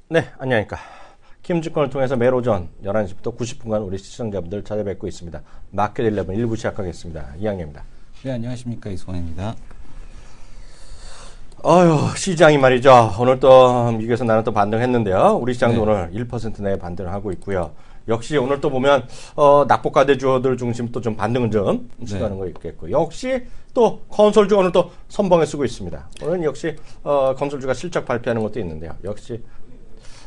네, 안녕하십니까. 김증권을 통해서 매일 오전 11시부터 90분간 우리 시청자분들 찾아뵙고 있습니다. 마켓 11 1부 시작하겠습니다. 이항래입니다. 네, 안녕하십니까. 이승원입니다. 어휴, 시장이 말이죠. 오늘 또 미국에서 나는 또 반등했는데요. 우리 시장도 오늘 1% 내에 반등을 하고 있고요. 역시 오늘 또 보면 낙폭과대주들 중심 또 좀 반등은 좀 시도하는 거 있겠고, 역시 또 건설주가 오늘 또 선봉에 쓰고 있습니다. 오늘 역시 건설주가 실적 발표하는 것도 있는데요. 역시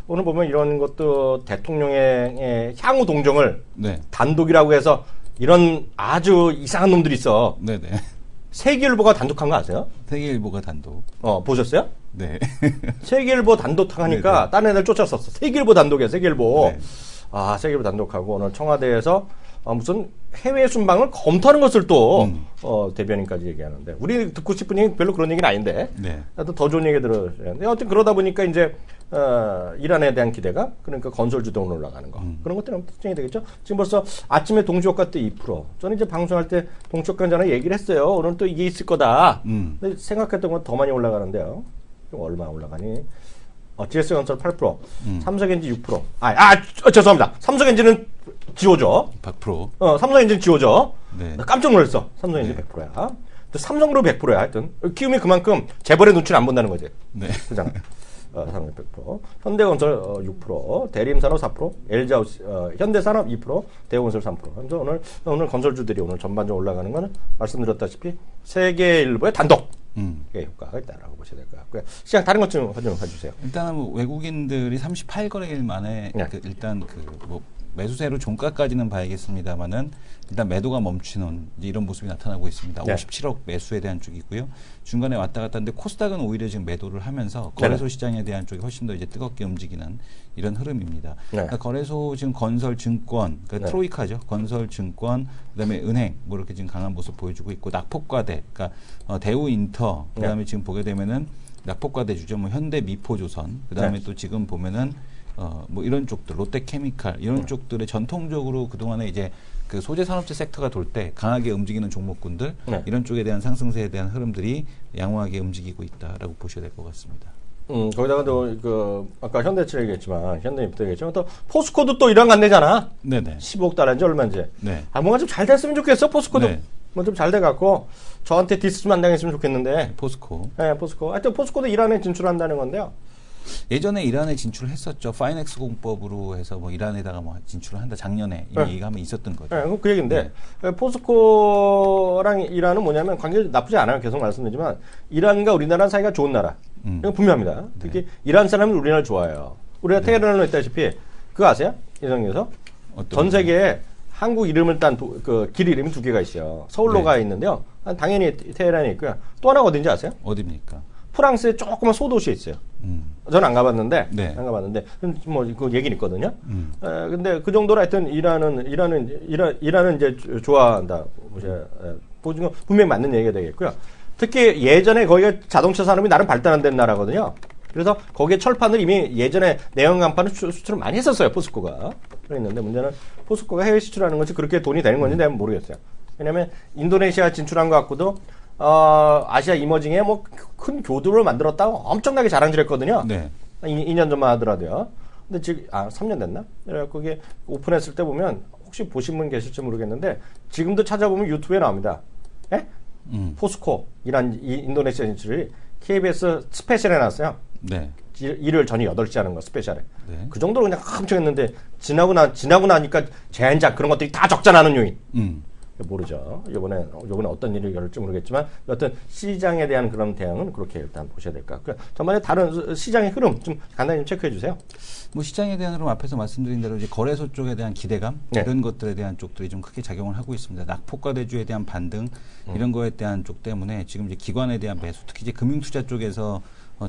오늘 보면 이런 것도 대통령의 향후 동정을 단독이라고 해서 이런 아주 이상한 놈들이 있어. 네네. 세계일보가 단독한 거 아세요? 세계일보가 단독. 보셨어요? 네. 세계일보 단독 하니까 다른 애들 쫓았었어. 세계일보 단독이야, 세계일보. 네. 세계일보 단독하고 오늘 청와대에서 무슨 해외 순방을 검토하는 것을 또 대변인까지 얘기하는데, 우리 듣고 싶은 얘기 별로 그런 얘기는 아닌데 네. 더 좋은 얘기 들어야 되는데, 어쨌든 그러다 보니까 이제 이란에 대한 기대가, 그러니까 건설주도 올라가는 거, 그런 것들은 특징이 되겠죠. 지금 벌써 아침에 동시효과 때 2%. 저는 이제 방송할 때 동시효과 전에 얘기를 했어요. 오늘 또 이게 있을 거다. 근데 생각했던 건 더 많이 올라가는데요. 얼마 올라가니? GS건설 8%, 삼성엔진 6%. 죄송합니다. 삼성엔진은 지워져. 100%. 삼성엔진 지워져. 네. 나 깜짝 놀랐어. 삼성엔진 100%야. 삼성으로 100%야. 하여튼 키움이 그만큼 재벌의 눈치를 안 본다는 거지. 네. 그잖아. 삼성 100%, 현대건설 6%, 대림산업 4%, LG하우스, 현대산업 2%, 대우건설 3%. 그래서 오늘 건설주들이 오늘 전반적으로 올라가는 거는 말씀드렸다시피 세계일보의 단독 효과가 있다라고 보셔야 될 것 같고요. 시장 다른 것 좀 봐주세요. 일단은 뭐 외국인들이 38거래일 만에 일단 매수세로 종가까지는 봐야겠습니다만은 일단 매도가 멈추는 이런 모습이 나타나고 있습니다. 57억 매수에 대한 쪽이고요. 중간에 왔다 갔다 하는데 코스닥은 오히려 지금 매도를 하면서 거래소 시장에 대한 쪽이 훨씬 더 이제 뜨겁게 움직이는 이런 흐름입니다. 그러니까 거래소 지금 건설, 증권, 그러니까 트로이카죠. 건설, 증권, 그다음에 은행 뭐 이렇게 지금 강한 모습 보여주고 있고, 낙폭과대, 그러니까 대우 인터, 그다음에 지금 보게 되면은 낙폭과대주죠. 뭐 현대 미포조선, 그다음에 또 지금 보면은 뭐 이런 쪽들, 롯데케미칼 이런 쪽들의 전통적으로 그동안에 이제 그 소재 산업재 섹터가 돌 때 강하게 움직이는 종목군들, 이런 쪽에 대한 상승세에 대한 흐름들이 양호하게 움직이고 있다라고 보셔야 될 것 같습니다. 거기다가 또 아까 현대차 얘기했지만, 현대입도 얘기했지만, 또 포스코도 또 일환 간대잖아. 네네. 15억 달러인지 얼마인지. 네. 뭔가 좀 잘 됐으면 좋겠어, 포스코도. 네. 뭐 좀 잘 돼갖고 저한테 디스 좀 안 당했으면 좋겠는데. 포스코. 네, 포스코. 하여튼 포스코도 이란에 진출한다는 건데요. 예전에 이란에 진출을 했었죠. 파이넥스 공법으로 해서 뭐 이란에다가 뭐 진출을 한다. 작년에 이미 얘기가 한번 있었던 거죠. 네, 그 얘기인데, 포스코랑 이란은 뭐냐면 관계 나쁘지 않아요. 계속 말씀드리지만, 이란과 우리나라 사이가 좋은 나라. 이건 분명합니다. 특히 이란 사람은 우리나라를 좋아해요. 우리가 테헤란으로 했다시피, 그거 아세요? 이정에서 전 세계에 한국 이름을 딴 길 이름이 두 개가 있어요. 서울로가 있는데요. 당연히 테헤란에 있고요. 또 하나가 어딘지 아세요? 어디입니까? 프랑스에 조그만 소도시에 있어요. 저는 안 가봤는데, 네. 뭐, 그 얘기는 있거든요. 근데 그 정도로 하여튼 이란은 이제 좋아한다. 보시면 분명히 맞는 얘기가 되겠고요. 특히 예전에 거기가 자동차 산업이 나름 발달된 나라거든요. 그래서 거기에 철판을 이미 예전에 내연 강판을 수출을 많이 했었어요, 포스코가. 그랬는데 문제는 포스코가 해외 수출하는 것이 그렇게 돈이 되는 건지 내가 모르겠어요. 왜냐면 인도네시아 진출한 것 같고도, 아시아 이머징에 뭐 큰 교두를 만들었다고 엄청나게 자랑질했거든요. 네. 2년 전만 하더라도요. 근데 지금 3년 됐나? 그래갖고 그게 오픈했을 때 보면, 혹시 보신 분 계실지 모르겠는데 지금도 찾아보면 유튜브에 나옵니다. 예? 포스코 인도네시아 진출이 KBS 스페셜에 나왔어요. 네. 일요일 저녁 8시 하는 거 스페셜에. 네. 그 정도로 그냥 엄청 했는데 지나고 나니까 젠장 그런 것들이 다 적자나는 요인. 모르죠. 요번에 어떤 일이 열릴지 모르겠지만, 여튼 시장에 대한 그런 대응은 그렇게 일단 보셔야 될 것 같고요. 전반에 다른 시장의 흐름 좀 간단히 좀 체크해 주세요. 뭐 시장에 대한 흐름 앞에서 말씀드린 대로 이제 거래소 쪽에 대한 기대감, 이런 것들에 대한 쪽들이 좀 크게 작용을 하고 있습니다. 낙폭과대주에 대한 반등, 이런 거에 대한 쪽 때문에 지금 이제 기관에 대한 매수, 특히 이제 금융투자 쪽에서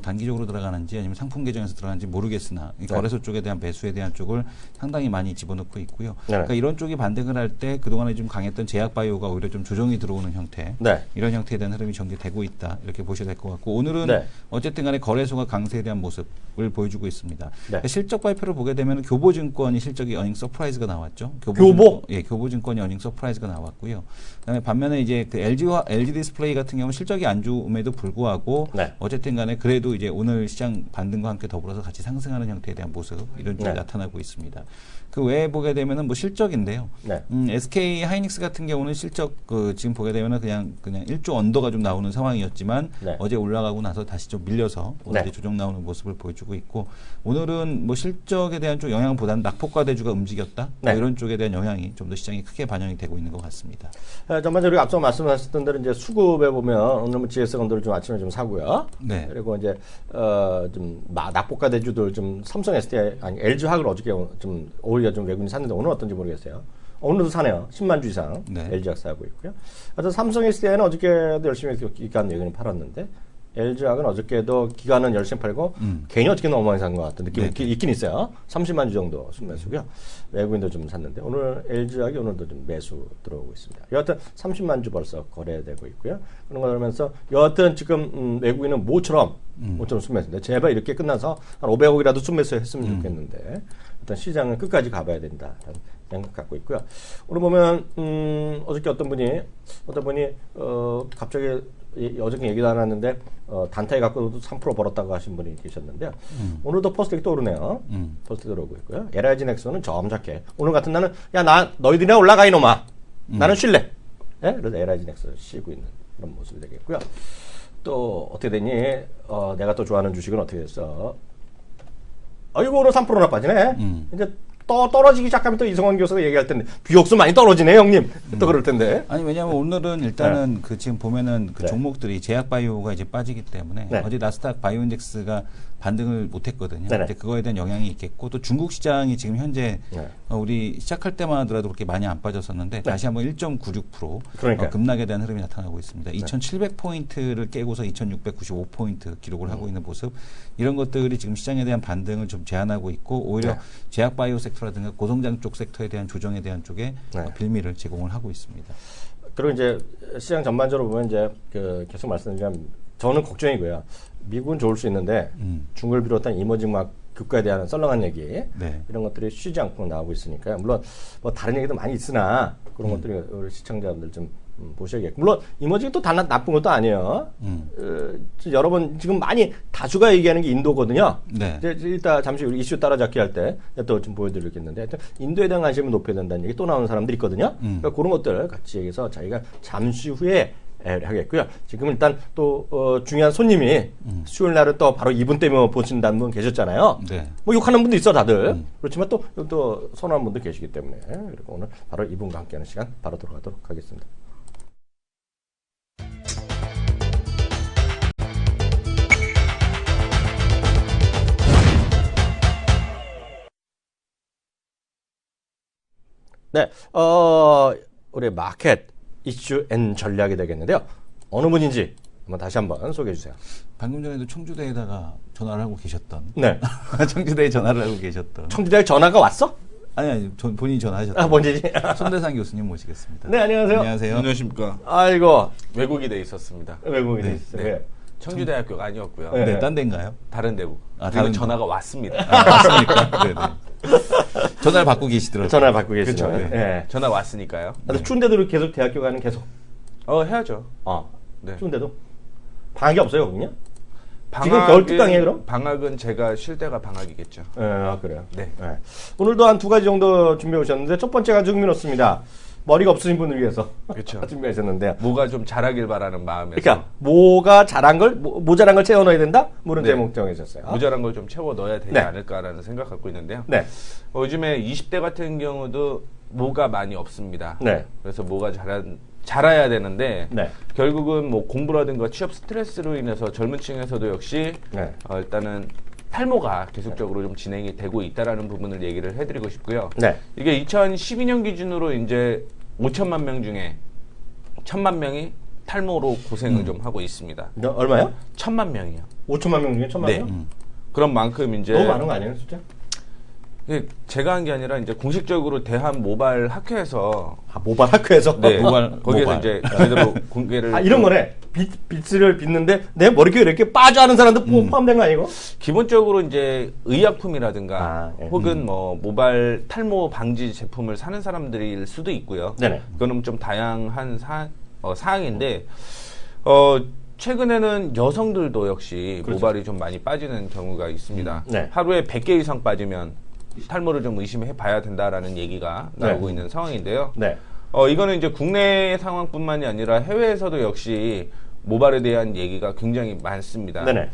단기적으로 들어가는지 아니면 상품 계정에서 들어가는지 모르겠으나 거래소 쪽에 대한 매수에 대한 쪽을 상당히 많이 집어넣고 있고요. 그러니까 이런 쪽이 반등을 할 때 그동안에 좀 강했던 제약바이오가 오히려 좀 조정이 들어오는 형태, 네. 이런 형태에 대한 흐름이 전개되고 있다 이렇게 보셔야 될 것 같고 오늘은 네. 어쨌든 간에 거래소가 강세에 대한 모습을 보여주고 있습니다. 네. 실적 발표를 보게 되면 교보증권이 실적이 어닝 서프라이즈가 나왔죠. 교보? 예, 교보증권이 어닝 서프라이즈가 나왔고요. 그다음에 반면에 이제 그 LG 디스플레이 같은 경우는 실적이 안 좋음에도 불구하고 네. 어쨌든 간에 그래도 이제 오늘 시장 반등과 함께 더불어서 같이 상승하는 형태에 대한 모습 이런 쪽이 네. 나타나고 있습니다. 그 외에 보게 되면은 뭐 실적인데요. 네. SK 하이닉스 같은 경우는 실적 지금 보게 되면은 그냥 1조 언더가 좀 나오는 상황이었지만 네. 어제 올라가고 나서 다시 좀 밀려서 오늘 네. 조정 나오는 모습을 보여주고 있고 오늘은 뭐 실적에 대한 쪽 영향보다는 낙폭과 대주가 움직였다 네. 뭐 이런 쪽에 대한 영향이 좀 더 시장에 크게 반영이 되고 있는 것 같습니다. 전반적으로 앞서 말씀하셨던 대로 이제 수급에 보면 오늘 뭐 GS 건도를 좀 아침에 좀 사고요. 네. 그리고 이제 좀 낙폭가 대주들 좀 삼성 SDI 아니 LG 화학을 어저께 좀 오히려 좀 외국인이 샀는데 오늘 어떤지 모르겠어요. 오늘도 사네요. 10만 주 이상 네. LG 화학 사고 있고요. 하여튼 삼성 SDI는 어저께도 열심히 기간 외국인 팔았는데 LG 화학은 어저께도 기간은 열심히 팔고 괜히 어저께 너무 많이 산 것 같은 느낌이 있긴 있어요. 30만 주 정도 순매수고요. 외국인도 좀 샀는데 오늘 LG 화학이 오늘도 좀 매수 들어오고 있습니다. 여하튼 30만 주 벌써 거래되고 있고요. 그런 거 그러면서 여하튼 지금 외국인은 모처럼 순매수인데 제발 이렇게 끝나서 한 500억이라도 순매수 했으면 좋겠는데 일단 시장은 끝까지 가봐야 된다라는 생각 갖고 있고요. 오늘 보면 어저께 어떤 분이 갑자기 어저께 얘기도 안 했는데 단타에 갖고도 3% 벌었다고 하신 분이 계셨는데요. 오늘도 퍼스텍이 또 오르네요. 퍼스텍 들어오고 있고요. LIG 넥슨은 점잖게 오늘 같은 날은 야 너희들이나 올라가 이놈아. 나는 쉴래. 네? 그래서 LIG 넥슨 쉬고 있는 그런 모습이 되겠고요. 또 어떻게 되니? 내가 또 좋아하는 주식은 어떻게 됐어? 아이고 오늘 3%나 빠지네. 이제 떨어지기 시작하면 또 이성원 교수가 얘기할 텐데 비옥수 많이 떨어지네 형님. 또 그럴 텐데. 아니 왜냐하면 오늘은 일단은 그 지금 보면은 그 종목들이 제약바이오가 이제 빠지기 때문에 어제 나스닥 바이오인덱스가 반등을 못했거든요. 근데 그거에 대한 영향이 있겠고 또 중국 시장이 지금 현재 우리 시작할 때만 하더라도 그렇게 많이 안 빠졌었는데 다시 한번 1.96% 급락에 대한 흐름이 나타나고 있습니다. 2,700포인트를 깨고서 2,695포인트 기록을 하고 있는 모습 이런 것들이 지금 시장에 대한 반등을 좀 제한하고 있고 오히려 제약바이오 섹터라든가 고성장 쪽 섹터에 대한 조정에 대한 쪽에 빌미를 제공을 하고 있습니다. 그리고 이제 시장 전반적으로 보면 이제 계속 말씀드리면 저는 걱정이고요. 미국은 좋을 수 있는데 중국을 비롯한 이머징 막 국가에 대한 썰렁한 얘기 이런 것들이 쉬지 않고 나오고 있으니까요. 물론 뭐 다른 얘기도 많이 있으나 그런 것들이 우리 시청자분들 좀 보셔야겠고 물론 이머징이 또 다 나쁜 것도 아니에요. 여러 번 지금 많이 다수가 얘기하는 게 인도거든요. 이제 이따 잠시 우리 이슈 따라잡기 할 때 또 좀 보여드리겠는데 하여튼 인도에 대한 관심을 높여야 된다는 얘기 또 나오는 사람들이 있거든요. 그러니까 그런 것들 같이 얘기해서 자기가 잠시 후에 하겠고요. 지금 일단 또 중요한 손님이 수요일 날은 또 바로 이분 때문에 보신다는 분 계셨잖아요. 뭐 욕하는 분도 있어 다들. 그렇지만 또 선호하는 분도 계시기 때문에 그리고 오늘 바로 이분과 함께하는 시간 바로 들어가도록 하겠습니다. 네, 우리 마켓 이슈 앤 전략이 되겠는데요. 어느 분인지 다시 한번 소개해 주세요. 방금 전에도 청주대에다가 전화를 하고 계셨던. 네. 청주대에 전화를 하고 계셨던. 청주대에 전화가 왔어? 아니, 본인이 전화하셨던. 뭔지. 손대상 교수님 모시겠습니다. 네, 안녕하세요. 안녕하세요. 안녕하십니까. 아이고. 외국이 돼 있었습니다. 외국이 돼 있어요. 네. 청주대학교가 아니었고요. 네, 딴 데인가요? 다른 데고. 다른 전화가 왔습니다. 맞습니까? 네네. 전화를 받고 계시더라고요. 전화를 받고 계시죠. 그렇죠. 네. 네. 전화 왔으니까요. 추운데도 계속 대학교 가는 계속. 해야죠. 네. 추운데도 방학이 없어요, 거기냐? 방학은, 지금 겨울 특강이에요, 그럼? 방학은 제가 쉴 때가 방학이겠죠. 그래요. 네. 오늘도 한 두 가지 정도 준비해 오셨는데 첫 번째가 좀 흥미롭습니다. 머리가 없으신 분을 위해서 그렇죠. 준비하셨는데요. 뭐가 좀 자라길 바라는 마음에서. 그러니까 뭐가 자란 걸 모자란 걸 채워 넣어야 된다? 그런 제목 정해졌어요. 모자란 걸 좀 채워 넣어야 되지 않을까라는 생각 갖고 있는데요. 요즘에 20대 같은 경우도 뭐가 많이 없습니다. 그래서 뭐가 자라야 되는데 결국은 뭐 공부라든가 취업 스트레스로 인해서 젊은 층에서도 역시 일단은 탈모가 계속적으로 좀 진행이 되고 있다라는 부분을 얘기를 해드리고 싶고요. 이게 2012년 기준으로 이제 5천만 명 중에 1,000만 명이 탈모로 고생을 좀 하고 있습니다. 얼마요? 1,000만 명이요. 5천만 명 중에 1,000만 명? 그런 만큼 이제 너무 많은 거 아니에요, 숫자? 제가 한 게 아니라 이제 공식적으로 대한 모바일 학회에서 모바일 학회에서 네, 모바일, 거기에서 모바일. 이제 제대로 공개를 이런 거네. 빗을 빗는데 내 머릿결 이렇게 빠져 하는 사람도 포함된 거 아니고? 기본적으로 이제 의약품이라든가 예. 혹은 뭐 모발 탈모 방지 제품을 사는 사람들일 수도 있고요. 네네. 그거는 좀 다양한 사항인데 최근에는 여성들도 역시 그렇죠. 모발이 좀 많이 빠지는 경우가 있습니다. 네. 하루에 100개 이상 빠지면 탈모를 좀 의심해 봐야 된다라는 얘기가 나오고 네. 있는 상황인데요. 네. 이거는 이제 국내 상황뿐만이 아니라 해외에서도 역시 모발에 대한 얘기가 굉장히 많습니다. 네네.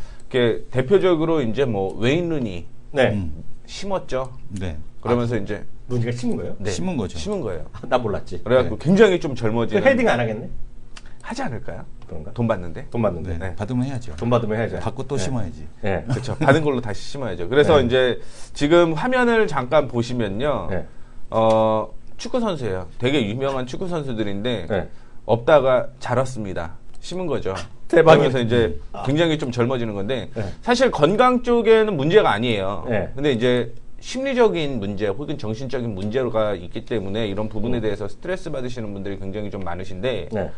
대표적으로 이제 뭐 웨인 루니 네. 심었죠. 네. 그러면서 이제 눈이가 심은 거예요? 네, 심은 거죠. 심은 거예요. 나 몰랐지. 그래갖고 굉장히 좀 그 젊어지는 헤딩 안 하겠네? 하지 않을까요? 그런가? 돈 받는데. 돈 받는데. 네. 네. 받으면 해야죠. 돈 받으면 해야죠. 받고 또 네. 심어야지. 네. 그렇죠. 받은 걸로 다시 심어야죠. 그래서 네. 이제 지금 화면을 잠깐 보시면요. 네. 축구 선수예요. 되게 유명한 축구 선수들인데 네. 없다가 자랐습니다. 심은 거죠. 대박이네. 그러면서 이제 굉장히 좀 젊어지는 건데 네. 사실 건강 쪽에는 문제가 아니에요. 네. 근데 이제 심리적인 문제 혹은 정신적인 문제가 있기 때문에 이런 부분에 대해서 스트레스 받으시는 분들이 굉장히 좀 많으신데 네.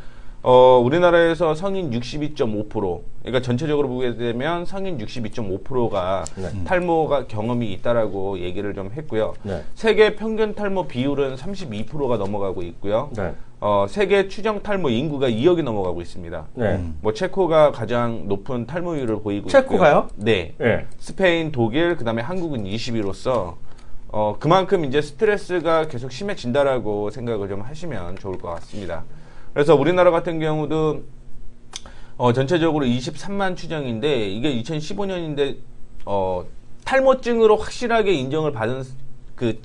우리나라에서 성인 62.5%, 그러니까 전체적으로 보게 되면 성인 62.5%가 네. 탈모가 경험이 있다라고 얘기를 좀 했고요. 네. 세계 평균 탈모 비율은 32%가 넘어가고 있고요. 네. 세계 추정 탈모 인구가 2억이 넘어가고 있습니다. 네. 뭐 체코가 가장 높은 탈모율을 보이고 체코가요? 있고요. 네. 네. 스페인, 독일, 그다음에 한국은 20위로서 그만큼 이제 스트레스가 계속 심해진다라고 생각을 좀 하시면 좋을 것 같습니다. 그래서 우리나라 같은 경우도 전체적으로 23만 추정인데 이게 2015년인데 탈모증으로 확실하게 인정을 받은 그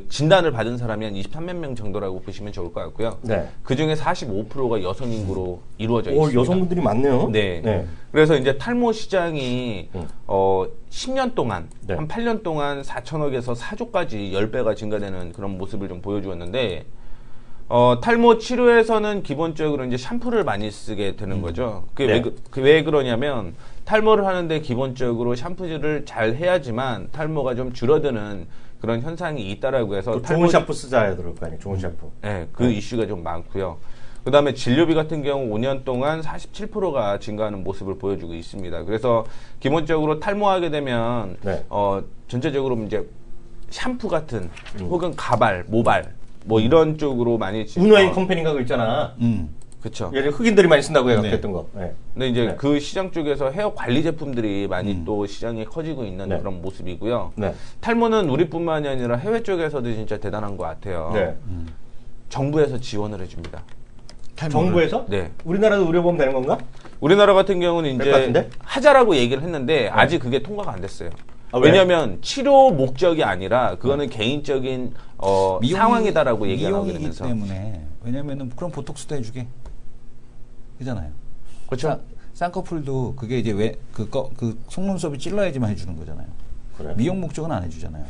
진단을 받은 사람이 한 23만 명 정도라고 보시면 좋을 것 같고요. 네. 그 중에 45%가 여성 인구로 이루어져 있습니다. 여성분들이 많네요. 네. 네. 그래서 이제 탈모 시장이 10년 동안 네. 한 8년 동안 4천억에서 4조까지 10배가 증가되는 그런 모습을 좀 보여주었는데 탈모 치료에서는 기본적으로 이제 샴푸를 많이 쓰게 되는 거죠. 그게 네. 왜 그러냐면 탈모를 하는데 기본적으로 샴푸를 잘 해야지만 탈모가 좀 줄어드는 그런 현상이 있다라고 해서 좋은 샴푸 쓰자 그럴 거 아니에요. 좋은 샴푸. 네, 그 이슈가 좀 많고요. 그 다음에 진료비 같은 경우 5년 동안 47%가 증가하는 모습을 보여주고 있습니다. 그래서 기본적으로 탈모하게 되면 네. 전체적으로 이제 샴푸 같은 혹은 가발, 모발 뭐 이런 쪽으로 많이 운웨이 컴퍼니가 그거 있잖아. 그렇죠. 예를 흑인들이 많이 쓴다고 네. 생각했던 거. 네. 근데 이제 네. 그 시장 쪽에서 헤어 관리 제품들이 많이 또 시장에 커지고 있는 네. 그런 모습이고요. 네. 탈모는 우리뿐만이 아니라 해외 쪽에서도 진짜 대단한 것 같아요. 네. 정부에서 지원을 해줍니다. 정부에서? 네. 우리나라도 의료보험 되는 건가? 우리나라 같은 경우는 될것 이제 같은데? 하자라고 얘기를 했는데 아직 그게 통과가 안 됐어요. 아, 왜? 왜냐하면 치료 목적이 아니라 그거는 개인적인 상황이다라고 얘기가 나오게 미용이기 되면서 때문에 왜냐면은 그럼 보톡스도 해주게 그잖아요. 그렇죠. 쌍꺼풀도 그게 이제 왜 그 속눈썹이 찔러야지만 해주는 거잖아요. 그래. 미용 목적은 안 해주잖아요.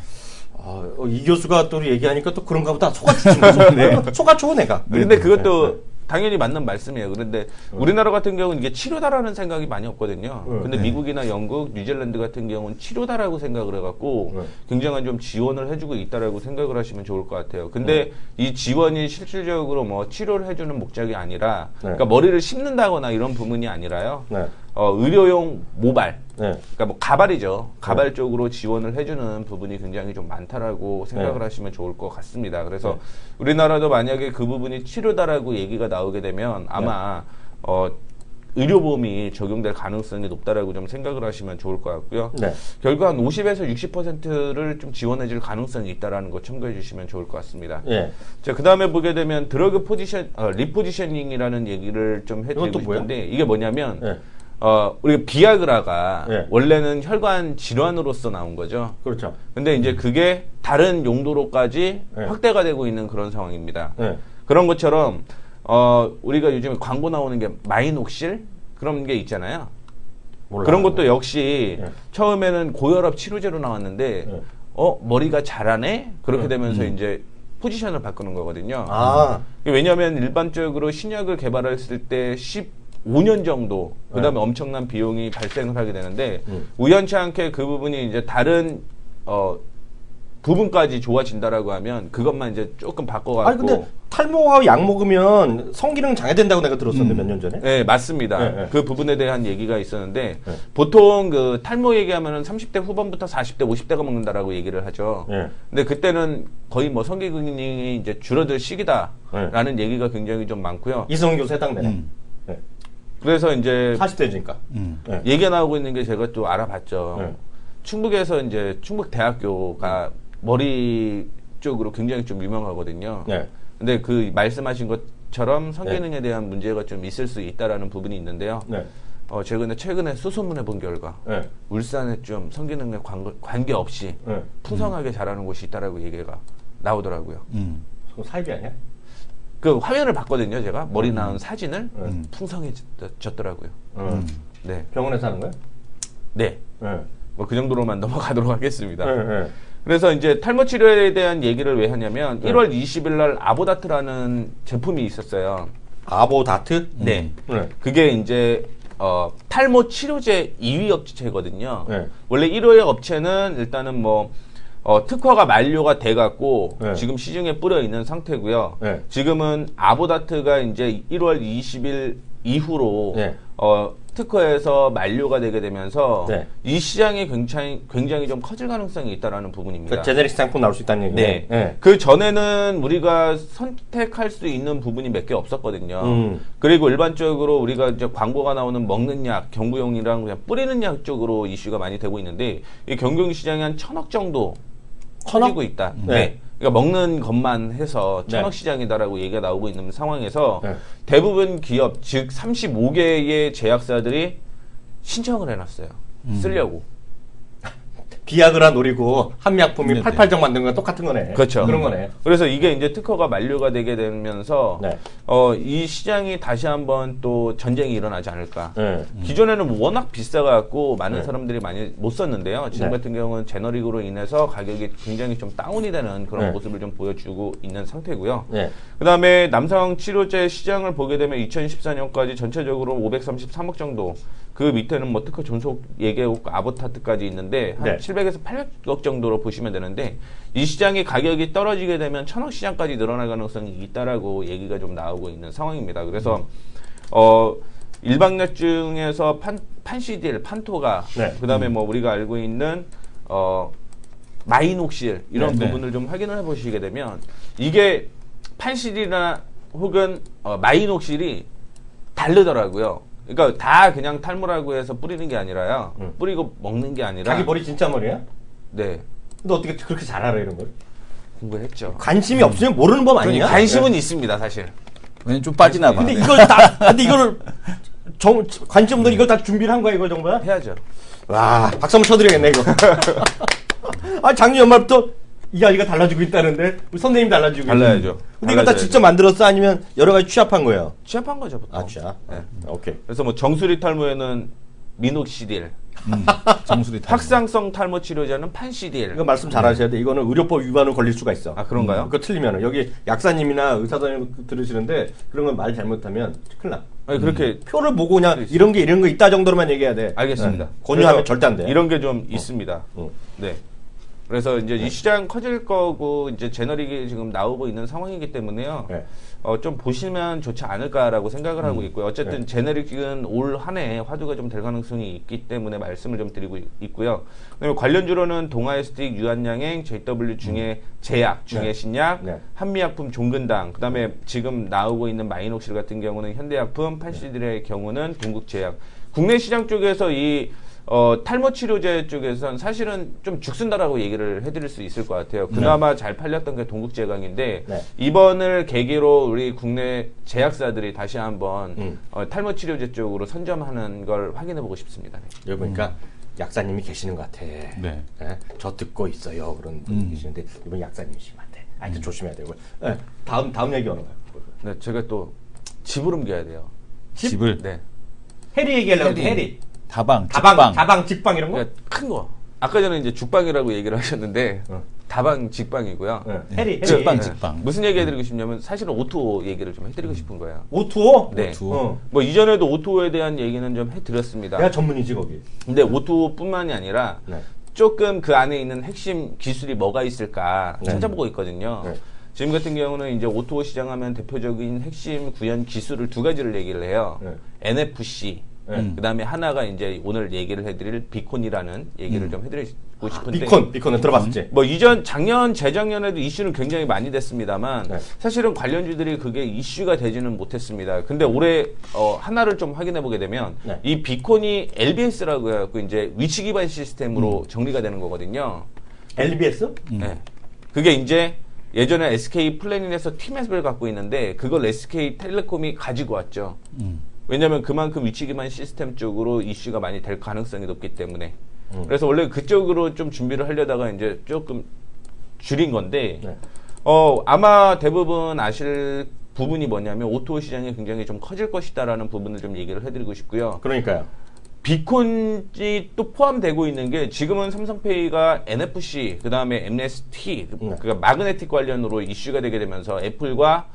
이 교수가 또 얘기하니까 또 그런가 보다. 속아 좋네. 속아 좋은 애가. 근데 그것도 당연히 맞는 말씀이에요. 그런데 우리나라 같은 경우는 이게 치료다라는 생각이 많이 없거든요. 근데 미국이나 영국, 뉴질랜드 같은 경우는 치료다라고 생각을 해갖고 굉장한 좀 지원을 해주고 있다라고 생각을 하시면 좋을 것 같아요. 근데 이 지원이 실질적으로 뭐 치료를 해주는 목적이 아니라, 그러니까 머리를 심는다거나 이런 부분이 아니라요. 네. 의료용 모발, 네. 그러니까 뭐 가발이죠. 가발 쪽으로 지원을 해주는 부분이 굉장히 좀 많다라고 생각을 하시면 좋을 것 같습니다. 그래서 우리나라도 만약에 그 부분이 치료다라고 얘기가 나오게 되면 아마 의료보험이 적용될 가능성이 높다라고 좀 생각을 하시면 좋을 것 같고요. 네. 결국 한 50에서 60%를 좀 지원해줄 가능성이 있다라는 거 참고해 주시면 좋을 것 같습니다. 예. 자, 그 다음에 보게 되면 드러그 리포지셔닝이라는 얘기를 좀 해드리고 이건 또 뭐야? 싶은데 이게 뭐냐면 예. 우리가 비아그라가 네. 원래는 혈관 질환으로서 나온 거죠. 그렇죠. 근데 이제 그게 다른 용도로까지 네. 확대가 되고 있는 그런 상황입니다. 네. 그런 것처럼 우리가 요즘에 광고 나오는 게 마이녹실 그런 게 있잖아요. 몰라요. 그런 것도 역시 네. 처음에는 고혈압 치료제로 나왔는데 네. 머리가 자라네? 그렇게 되면서 이제 포지션을 바꾸는 거거든요. 아. 왜냐하면 일반적으로 신약을 개발했을 때 15년 정도 그다음에 엄청난 비용이 발생을 하게 되는데 우연치 않게 그 부분이 이제 다른 부분까지 좋아진다라고 하면 그것만 이제 조금 바꿔갖고. 아니 근데 탈모하고 약 먹으면 성기능 장애된다고 내가 들었었는데 몇 년 전에. 네, 맞습니다. 네. 그 부분에 대한 얘기가 있었는데 보통 그 탈모 얘기하면은 30대 후반부터 40대, 50대가 먹는다라고 얘기를 하죠. 근데 그때는 거의 뭐 성기 기능이 이제 줄어들 시기다라는 얘기가 굉장히 좀 많고요. 이성훈 교수 해당되네. 그래서 이제 40대니까. 얘기가 나오고 있는 게 제가 또 알아봤죠. 충북에서 이제 충북대학교가 머리 쪽으로 굉장히 좀 유명하거든요. 근데 그 말씀하신 것처럼 성기능에 대한 문제가 좀 있을 수 있다라는 부분이 있는데요. 제가 최근에 수소문해 본 결과 울산에 좀 성기능에 관계없이 풍성하게 자라는 곳이 있다라고 얘기가 나오더라고요. 그거 사입이 아니야? 그 화면을 봤거든요, 제가 머리 나온 사진을 풍성해졌더라고요. 네. 병원에서 하는 거야? 네. 뭐 그 정도로만 넘어가도록 하겠습니다. 그래서 이제 탈모 치료에 대한 얘기를 왜 하냐면 1월 20일 날 아보다트라는 제품이 있었어요. 아보다트? 네. 그게 이제 탈모 치료제 2위 업체거든요. 원래 1위 업체는 일단은 뭐 특허가 만료가 돼갖고 지금 시중에 뿌려 있는 상태고요. 지금은 아보다트가 이제 1월 20일 이후로 특허에서 만료가 되게 되면서 이 시장이 굉장히 좀 커질 가능성이 있다라는 부분입니다. 그러니까 제네릭 상품 나올 수 있다는 얘기네. 네. 그 전에는 우리가 선택할 수 있는 부분이 몇 개 없었거든요. 그리고 일반적으로 우리가 이제 광고가 나오는 먹는 약, 경구용이랑 그냥 뿌리는 약 쪽으로 이슈가 많이 되고 있는데 이 경구용 시장이 한 1,000억 정도 커지고 있다. 네. 그러니까 먹는 것만 해서 1,000억 시장이다라고 얘기가 나오고 있는 상황에서 대부분 기업, 즉 35개의 제약사들이 신청을 해놨어요. 쓰려고. 비아그라 노리고 한미약품이 88정 만든 거랑 똑같은 거네. 그렇죠. 그런 거네. 그래서 이게 이제 특허가 만료가 되게 되면서 이 시장이 다시 한번 또 전쟁이 일어나지 않을까. 기존에는 워낙 비싸갖고 많은 사람들이 많이 못 썼는데요. 지금 같은 경우는 제너릭으로 인해서 가격이 굉장히 좀 다운이 되는 그런 모습을 좀 보여주고 있는 상태고요. 그다음에 남성 치료제 시장을 보게 되면 2014년까지 전체적으로 533억 정도. 그 밑에는 뭐 특허 존속 얘기하고 아보타트까지 있는데 한 700에서 800억 정도로 보시면 되는데 이 시장의 가격이 떨어지게 되면 1,000억 시장까지 늘어날 가능성이 있다라고 얘기가 좀 나오고 있는 상황입니다. 그래서 일방약 중에서 판시딜, 판토가 그다음에 뭐 우리가 알고 있는 마이녹실 이런 부분을 좀 확인을 해보시게 되면 이게 판시딜이나 혹은 마이녹실이 다르더라고요. 그러니까 다 그냥 탈모라고 해서 뿌리는 게 아니라요. 뿌리고 먹는 게 아니라. 자기 머리 진짜 머리야? 네. 근데 어떻게 그렇게 잘 알아 이런 걸? 공부했죠. 관심이 없으면 모르는 법 아니냐? 관심은 있습니다, 사실. 왜냐면 좀 빠지나 봐. 근데 이거를 관심 없는 이걸 다 준비를 한 거야 이거 정말? 해야죠. 와, 박수 한번 쳐드려야겠네 이거. 작년 연말부터 이 아이가 달라지고 있다는데 우리 선생님 달라지고 달라야죠. 근데 이거 다 직접 만들었어 아니면 여러 가지 취합한 거예요? 취합한 거죠 보통. 취합. 네. 오케이. 그래서 뭐 정수리 탈모에는 미녹시딜, 정수리 탈모. 확산성 탈모 치료제는 판시딜. 이거 말씀 잘하셔야 돼. 이거는 의료법 위반으로 걸릴 수가 있어. 아 그런가요? 그거 틀리면은 여기 약사님이나 의사 선생님 들으시는데 그런 건 말 잘못하면 큰일 나. 아니, 그렇게 표를 보고 그냥 이런 게 있다 정도로만 얘기해야 돼. 알겠습니다. 권유하면 절대 안 돼. 이런 게 좀 있습니다. 네. 그래서 이제 이 시장 커질 거고 이제 제너릭이 지금 나오고 있는 상황이기 때문에요. 좀 보시면 좋지 않을까라고 생각을 하고 있고요. 어쨌든 제너릭은 올 한 해 화두가 좀 될 가능성이 있기 때문에 말씀을 좀 드리고 있고요. 그다음에 관련주로는 동아에스틱, 유한양행, JW 중에 제약, 중에 신약, 한미약품, 종근당, 그다음에 지금 나오고 있는 마이녹실 같은 경우는 현대약품, 판시딜의 경우는 동국제약. 국내 시장 쪽에서 이 탈모 치료제 쪽에서는 사실은 좀 죽순다라고 얘기를 해드릴 수 있을 것 같아요. 그나마 잘 팔렸던 게 동국제강인데 이번을 계기로 우리 국내 제약사들이 다시 한번 탈모 치료제 쪽으로 선점하는 걸 확인해보고 싶습니다. 여기 보니까 약사님이 계시는 것 같아. 저 듣고 있어요. 그런 분이 계시는데 이번 약사님이시면 안 돼. 하여튼 조심해야 되고. 다음 얘기 어느 거요? 네, 제가 또 집을 옮겨야 돼요. 집을? 네. 해리 얘기하려고 해리. 다방, 직방 이런 거? 그러니까 큰 거. 아까 전에 이제 죽방이라고 얘기를 하셨는데 다방, 직방이고요. 해리. 직방. 무슨 얘기 해드리고 싶냐면 사실은 오토 얘기를 좀 해드리고 싶은 거예요. 오토? 네. 뭐 이전에도 오토에 대한 얘기는 좀 해드렸습니다. 내가 전문이지 거기. 근데 오토뿐만이 아니라 조금 그 안에 있는 핵심 기술이 뭐가 있을까 네. 찾아보고 있거든요. 네. 지금 같은 경우는 이제 오토 시장하면 대표적인 핵심 구현 기술을 두 가지를 얘기를 해요. 네. NFC. 그다음에 하나가 이제 오늘 얘기를 해드릴 비콘이라는 얘기를 좀 해드리고 싶은데. 비콘은 들어봤었지. 뭐 작년, 재작년에도 이슈는 굉장히 많이 됐습니다만 네. 사실은 관련주들이 그게 이슈가 되지는 못했습니다. 근데 올해 하나를 좀 확인해 보게 되면 네. 이 비콘이 LBS라고 해갖고 이제 위치 기반 시스템으로 정리가 되는 거거든요. LBS? 네. 그게 이제 예전에 SK 플래닛에서 T맵을 갖고 있는데 그걸 SK텔레콤이 가지고 왔죠. 왜냐하면 그만큼 위치 기반 시스템 쪽으로 이슈가 많이 될 가능성이 높기 때문에. 그래서 원래 그쪽으로 좀 준비를 하려다가 이제 조금 줄인 건데, 네. 아마 대부분 아실 부분이 뭐냐면 오토 시장이 굉장히 좀 커질 것이다라는 부분을 좀 얘기를 해드리고 싶고요. 그러니까요. 비콘이 또 포함되고 있는 게 지금은 삼성페이가 NFC, 그 다음에 MNST, 그러니까 마그네틱 관련으로 이슈가 되게 되면서 애플과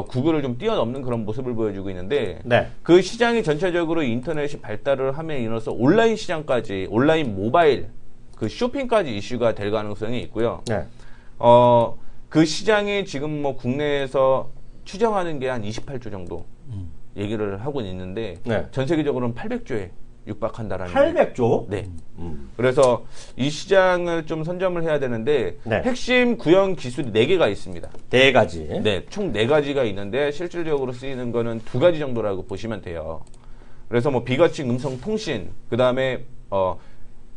구글을 좀 뛰어넘는 그런 모습을 보여주고 있는데 네. 그 시장이 전체적으로 인터넷이 발달을 함에 인해서 온라인 시장까지 온라인 모바일 그 쇼핑까지 이슈가 될 가능성이 있고요. 네. 그 시장이 지금 뭐 국내에서 추정하는 게 한 28조 정도 얘기를 하고 있는데 네. 전 세계적으로는 800조에 육박한다라는 800조? 네. 그래서 이 시장을 좀 선점을 해야 되는데 네. 핵심 구형 기술이 4개가 있습니다. 4가지. 네, 총 4가지가 있는데 실질적으로 쓰이는 거는 2가지 정도라고 보시면 돼요. 그래서 뭐 비거치 음성 통신, 그다음에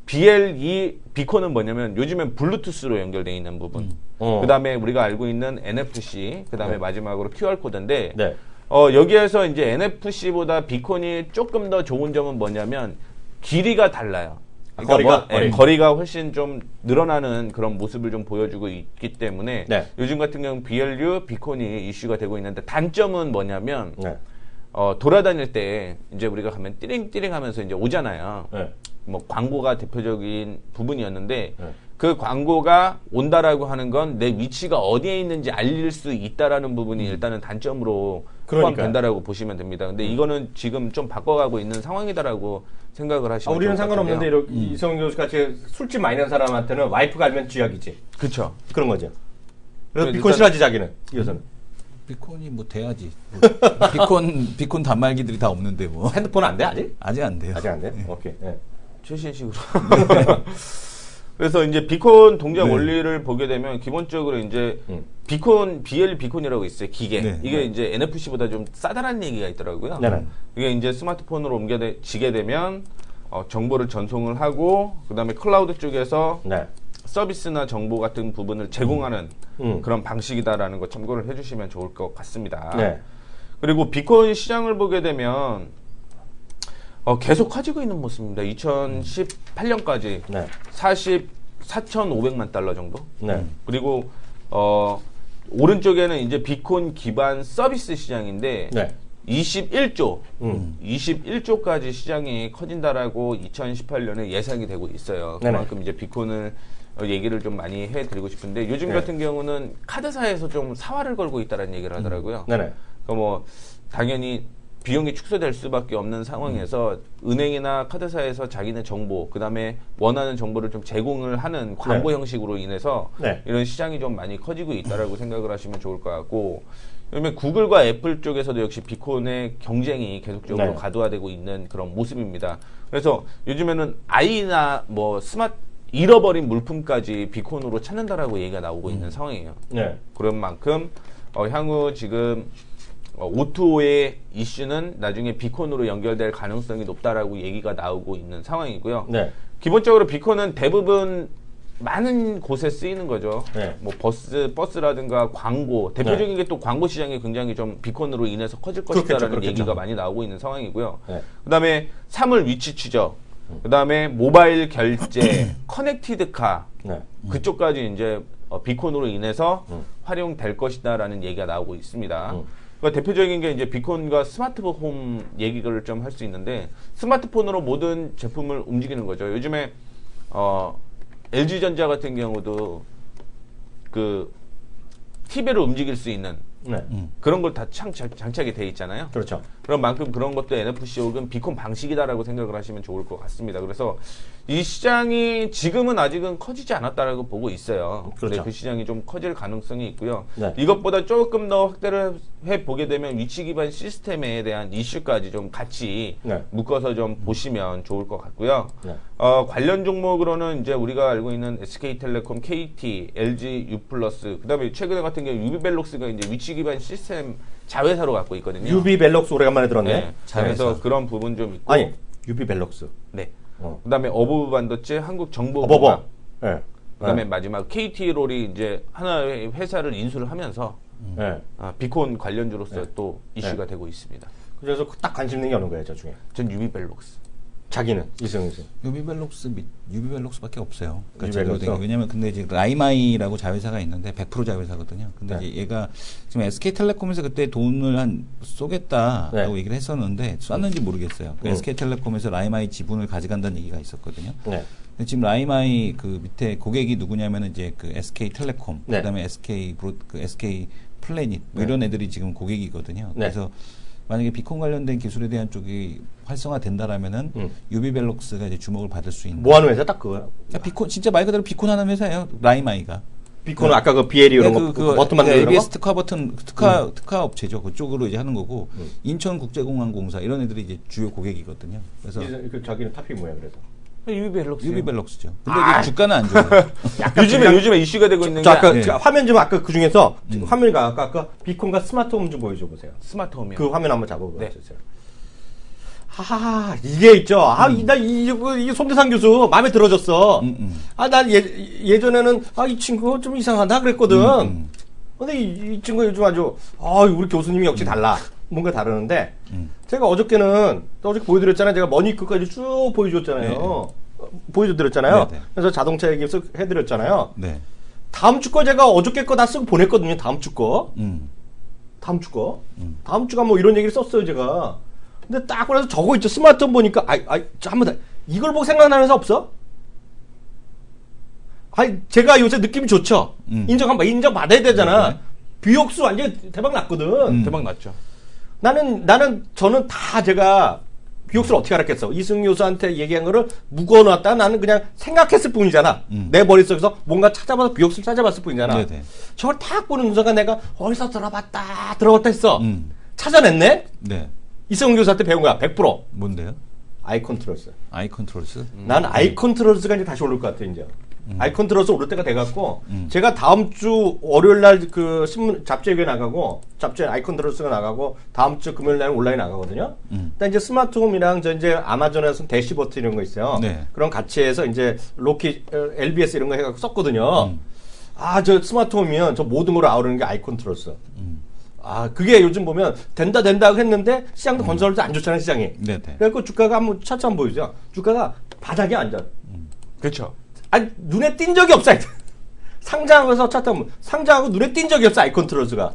BLE 비콘은 뭐냐면 요즘엔 블루투스로 연결되어 있는 부분. 그다음에 우리가 알고 있는 NFC, 그다음에 네. 마지막으로 QR 코드인데 네. 여기에서 이제 NFC보다 비콘이 조금 더 좋은 점은 뭐냐면 길이가 달라요. 그러니까 거리가 훨씬 좀 늘어나는 그런 모습을 좀 보여주고 있기 때문에 네. 요즘 같은 경우 BLU, 비콘이 이슈가 되고 있는데 단점은 뭐냐면 네. 돌아다닐 때 이제 우리가 가면 띠링띠링 하면서 이제 오잖아요. 네. 뭐 광고가 대표적인 부분이었는데 네. 그 광고가 온다라고 하는 건 내 위치가 어디에 있는지 알릴 수 있다라는 부분이 일단은 단점으로 포함된다라고 보시면 됩니다. 근데 이거는 지금 좀 바꿔가고 있는 상황이다라고 생각을 하시면 우리는 상관없는데 이렇게 이성훈 교수 같이 술집 많이 낸 사람한테는 와이프가 알면 쥐약이지. 그렇죠. 그런 거죠. 그래서 비콘 싫어하지 자기는 이 여자는. 비콘이 뭐 돼야지. 비콘 단말기들이 다 없는데 뭐. 핸드폰 안 돼 아직? 아직 안 돼요. 아직 안 돼? 네. 오케이. 네. 최신식으로. 그래서 이제 비콘 동작 네. 원리를 보게 되면 기본적으로 이제 비콘, BL 비콘이라고 있어요. 기계. 네. 이게 이제 NFC보다 좀 싸다라는 얘기가 있더라고요. 네. 이게 이제 스마트폰으로 옮겨지게 되면 정보를 전송을 하고 그다음에 클라우드 쪽에서 네. 서비스나 정보 같은 부분을 제공하는 그런 방식이다라는 거 참고를 해주시면 좋을 것 같습니다. 네. 그리고 비콘 시장을 보게 되면 계속 커지고 있는 모습입니다. 2018년까지 네. 44,500만 달러 정도. 네. 그리고 오른쪽에는 이제 비콘 기반 서비스 시장인데 네. 21조까지 시장이 커진다라고 2018년에 예상이 되고 있어요. 그만큼 이제 비콘을 얘기를 좀 많이 해드리고 싶은데 요즘 같은 경우는 카드사에서 좀 사활을 걸고 있다는 얘기를 하더라고요. 그러니까 뭐 당연히 비용이 축소될 수밖에 없는 상황에서 은행이나 카드사에서 자기네 정보, 그 다음에 원하는 정보를 좀 제공을 하는 광고 형식으로 인해서 이런 시장이 좀 많이 커지고 있다라고 생각을 하시면 좋을 것 같고, 그다음에 구글과 애플 쪽에서도 역시 비콘의 경쟁이 계속적으로 가도화되고 있는 그런 모습입니다. 그래서 요즘에는 아이나 뭐 잃어버린 물품까지 비콘으로 찾는다라고 얘기가 나오고 있는 상황이에요. 그런 만큼 향후 지금 오토의 이슈는 나중에 비콘으로 연결될 가능성이 높다라고 얘기가 나오고 있는 상황이고요. 기본적으로 비콘은 대부분 많은 곳에 쓰이는 거죠. 뭐 버스라든가 광고, 대표적인 게 또 광고 시장이 굉장히 좀 비콘으로 인해서 커질 것이다라는 얘기가 많이 나오고 있는 상황이고요. 그다음에 사물 위치 추적, 그다음에 모바일 결제, 커넥티드 카 그쪽까지 이제 비콘으로 인해서 활용될 것이다라는 얘기가 나오고 있습니다. 그러니까 대표적인 게 이제 비콘과 스마트폰 홈 얘기를 좀 할 수 있는데 스마트폰으로 모든 제품을 움직이는 거죠. 요즘에 LG전자 같은 경우도 그 TV를 움직일 수 있는 네. 그런 걸 다 장착이 돼 있잖아요. 그렇죠. 그런 만큼 그런 것도 NFC 혹은 비콘 방식이다라고 생각을 하시면 좋을 것 같습니다. 그래서 이 시장이 지금은 아직은 커지지 않았다라고 보고 있어요. 그렇죠. 그 시장이 좀 커질 가능성이 있고요. 네. 이것보다 조금 더 확대를 해 보게 되면 위치 기반 시스템에 대한 이슈까지 좀 같이 네. 묶어서 좀 보시면 좋을 것 같고요. 네. 관련 종목으로는 이제 우리가 알고 있는 SK텔레콤, KT, LG, U+, 그다음에 최근에 같은 경우 유비벨록스가 이제 위치 기반 시스템 자회사로 갖고 있거든요. 유비벨록스 오래간만에 들었네. 네. 그래서 그런 부분 좀 있고. 아니 유비벨록스. 네. 그다음에 어버브 반도체, 한국정보공학. 어버버. 네. 그다음에 마지막 KT롤이 이제 하나의 회사를 인수를 하면서 네. 비콘 관련주로서 또 이슈가 되고 있습니다. 그래서 딱 관심 있는 게 어느 거예요, 저 중에? 전 유비벨록스. 자기는 이승훈 씨. 유비벨록스밖에 없어요. 유비벨록스? 왜냐면 근데 이제 라이마이라고 자회사가 있는데 100% 자회사거든요. 근데 네. 이제 얘가 지금 SK텔레콤에서 그때 돈을 쏘겠다라고 네. 얘기를 했었는데 쐈는지 모르겠어요. 그 SK텔레콤에서 라이마이 지분을 가져간다는 얘기가 있었거든요. 네. 근데 지금 라이마이 그 밑에 고객이 누구냐면은 이제 그 SK텔레콤, 네. 그다음에 SK 플래닛 뭐 이런 애들이 지금 고객이거든요. 네. 그래서 만약에 비콘 관련된 기술에 대한 쪽이 활성화된다라면은 유비벨록스가 이제 주목을 받을 수 있는. 뭐 하는 회사 딱 그거야? 비콘 진짜 말 그대로 비콘 하는 회사예요. 라이마이가. 비콘은 아까 그 BL이 이런 거 버튼 만드는 거? ABS 특화 버튼 특화 업체죠. 그쪽으로 이제 하는 거고 인천국제공항공사 이런 애들이 이제 주요 고객이거든요. 그래서 그 자기는 탑픽 뭐야 그래서? 유비벨록스죠. 근데 이제 주가는 안 좋아요. 요즘에 이슈가 되고 있는 게 아까 네. 화면 좀 아까 그 중에서 화면이 아까 비콘과 스마트홈 좀 보여줘 보세요. 스마트홈이요. 그 화면 한번 잡아보세요. 네. 이게 있죠. 이 손대상 교수 마음에 들어졌어. 난 예전에는 이 친구 좀 이상하다 그랬거든. 근데 이 친구 요즘 아주 우리 교수님이 역시 달라. 뭔가 다르는데 제가 어저께 보여드렸잖아요. 제가 머니크까지 쭉 보여줬잖아요. 보여드렸잖아요. 네. 그래서 자동차 얘기 해드렸잖아요. 네. 다음 주 거 제가 어저께 거 다 쓰고 보냈거든요. 다음 주 거. 다음 주 거. 다음 주가 뭐 이런 얘기를 썼어요, 제가. 근데 딱 그래서 저거 있죠. 스마트폰 보니까, 한번 더. 이걸 보고 생각나는 회사 없어? 제가 요새 느낌이 좋죠? 인정받아야 되잖아. 네. 비옥수 완전 대박 났거든. 대박 났죠. 저는 다 제가 비옥수를 어떻게 알았겠어? 이승 교수한테 얘기한 거를 묵어놨다 나는 그냥 생각했을 뿐이잖아. 내 머릿속에서 뭔가 찾아봐서 비옥수를 찾아봤을 뿐이잖아. 네네. 저걸 딱 보는 순간 내가 어디서 들어봤다 했어. 찾아냈네? 네. 이승훈 교수한테 배운 거야. 100%. 뭔데요? 아이컨트롤스. 아이컨트롤스? 난 아이컨트롤스가 이제 다시 오를 것 같아, 이제. 아이컨트롤스 오를 때가 돼갖고, 제가 다음 주 월요일 날 그 신문, 잡지에 나가고, 잡지에 아이컨트롤스가 나가고, 다음 주 금요일 날 온라인 나가거든요. 일단 이제 스마트홈이랑 이제 아마존에서 대시버튼 이런 거 있어요. 네. 그런 같이 해서 이제 LBS 이런 거 해갖고 썼거든요. 저 스마트홈이면 저 모든 걸 아우르는 게 아이컨트롤스. 그게 요즘 보면 된다 했는데 시장도 건설도 안 좋잖아요, 시장이. 네네. 그래서 주가가 한번 차트 한번 보이죠. 주가가 바닥에 앉아. 그렇죠. 눈에 띈 적이 없어. 상장하고서 차트 한번 상장하고 눈에 띈 적이 없어, 아이컨트롤스가.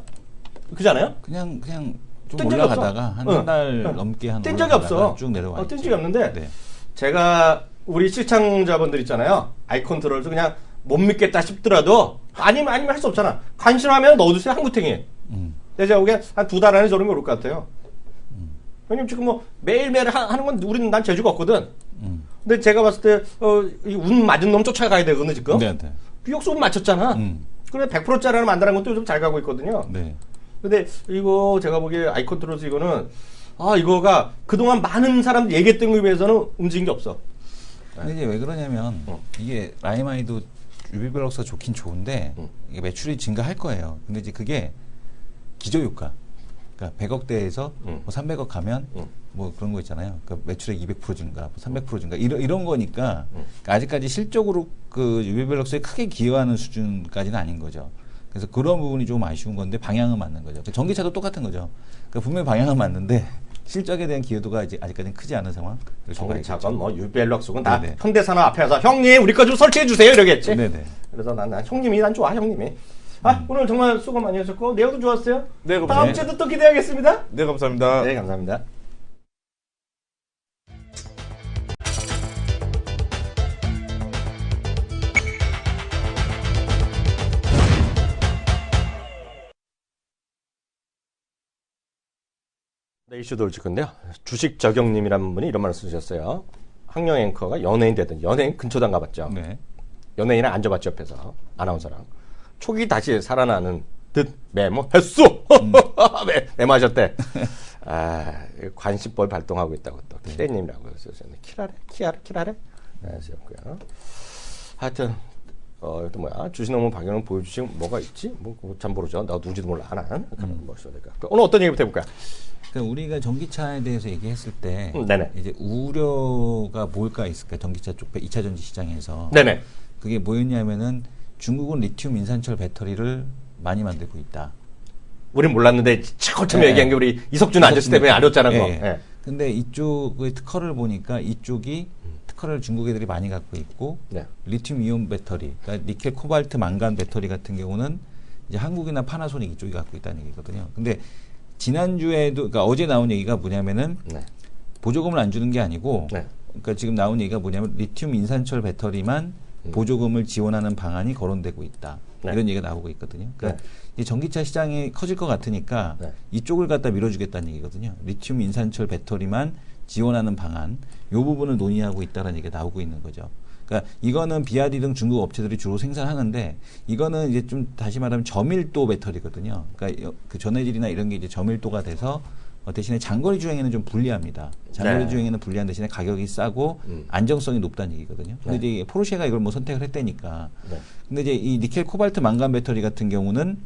그잖아요? 그냥 좀 뜬 적이 올라가다가 없어. 한 달 넘게 뜬 적이 없어. 쭉 내려와. 뜬 적이 없는데 네. 제가 우리 시청자분들 있잖아요. 아이컨트롤스 그냥 못 믿겠다 싶더라도 아니면 할 수 없잖아. 관심하면 넣어주세요, 한구탱이. 제가 보기엔 한 2달 안에 저런 게 올 것 같아요. 왜냐면 지금 뭐 매일매일 하는 건 난 재주가 없거든. 근데 제가 봤을 때, 운 맞은 놈 쫓아가야 되거든, 지금. 네네. 비옥수 운 맞췄잖아. 그래 100%짜리를 만드는 것도 좀 잘 가고 있거든요. 네. 근데 이거 제가 보기에 아이컨트롤스 이거는, 이거가 그동안 많은 사람들 얘기했던 거에 비해서는 움직인 게 없어. 근데 이제 왜 그러냐면, 이게 라이마이도 유비벨록스가 좋긴 좋은데, 이게 매출이 증가할 거예요. 근데 이제 그게 기저효과. 그러니까 100억대에서 뭐 300억 가면 뭐 그런 거 있잖아요. 그러니까 매출액 200% 증가, 300% 증가 이런 거니까 그러니까 아직까지 실적으로 그 유비벨록스에 크게 기여하는 수준까지는 아닌 거죠. 그래서 그런 부분이 좀 아쉬운 건데 방향은 맞는 거죠. 전기차도 똑같은 거죠. 그러니까 분명히 방향은 맞는데 실적에 대한 기여도가 이제 아직까지는 크지 않은 상황. 전기차건 뭐 유비벨록스건 다 현대산업 앞에서 형님 우리 거 좀 설치해 주세요 이러겠지. 네네. 그래서 난 형님이 난 좋아 형님이. 오늘 정말 수고 많이 하셨고 내용도 좋았어요. 네, 다음 주에도 또 기대하겠습니다. 네, 감사합니다. 네, 감사합니다. 이슈 돌릴 건데요. 주식 적용님이라는 분이 이런 말을 쓰셨어요. 학령 앵커가 연예인 되든 연예인 근처도 안 가봤죠. 네. 연예인을 앉아봤죠 옆에서 아나운서랑 촉이 다시 살아나는 듯 메모했어. 메모하셨대. 아 관심법이 발동하고 있다고 또 키레님이라고 쓰셨네. 키라래. 네, 쓰였고요. 하여튼 또 뭐야 주식농문 박영은 보여주신 뭐가 있지? 뭐 잘 모르죠. 나도 누군지도 몰라. 하나는 오늘 어떤 얘기부터 해볼까요? 그러니까 우리가 전기차에 대해서 얘기했을 때 네네. 이제 우려가 뭘까 있을까 전기차 쪽 2차 전지 시장에서 네네. 그게 뭐였냐면은 중국은 리튬 인산철 배터리를 많이 만들고 있다. 우린 몰랐는데 처음 얘기한 게 우리 이석준 앉았을 때 왜 알았잖아. 네. 근데 이쪽의 특허를 보니까 이쪽이 특허를 중국 애들이 많이 갖고 있고 네. 리튬 이온 배터리, 그러니까 니켈, 코발트, 망간 배터리 같은 경우는 이제 한국이나 파나소닉 이쪽이 갖고 있다는 얘기거든요. 근데 지난주에도 그러니까 어제 나온 얘기가 뭐냐면은 네. 보조금을 안 주는 게 아니고 네. 그러니까 지금 나온 얘기가 뭐냐면 리튬 인산철 배터리만 보조금을 지원하는 방안이 거론되고 있다. 네. 이런 얘기가 나오고 있거든요. 그러니까 네. 이 전기차 시장이 커질 것 같으니까 네. 이쪽을 갖다 밀어주겠다는 얘기거든요. 리튬 인산철 배터리만 지원하는 방안, 이 부분을 논의하고 있다는 얘기가 나오고 있는 거죠. 그러니까 이거는 비아디 등 중국 업체들이 주로 생산하는데 이거는 이제 좀 다시 말하면 저밀도 배터리거든요. 그러니까 그 전해질이나 이런 게 이제 저밀도가 돼서 대신에 장거리 주행에는 좀 불리합니다. 장거리 네. 주행에는 불리한 대신에 가격이 싸고 안정성이 높다는 얘기거든요. 근데 네. 이제 포르쉐가 이걸 뭐 선택을 했다니까. 네. 근데 이제 이 니켈, 코발트, 망간 배터리 같은 경우는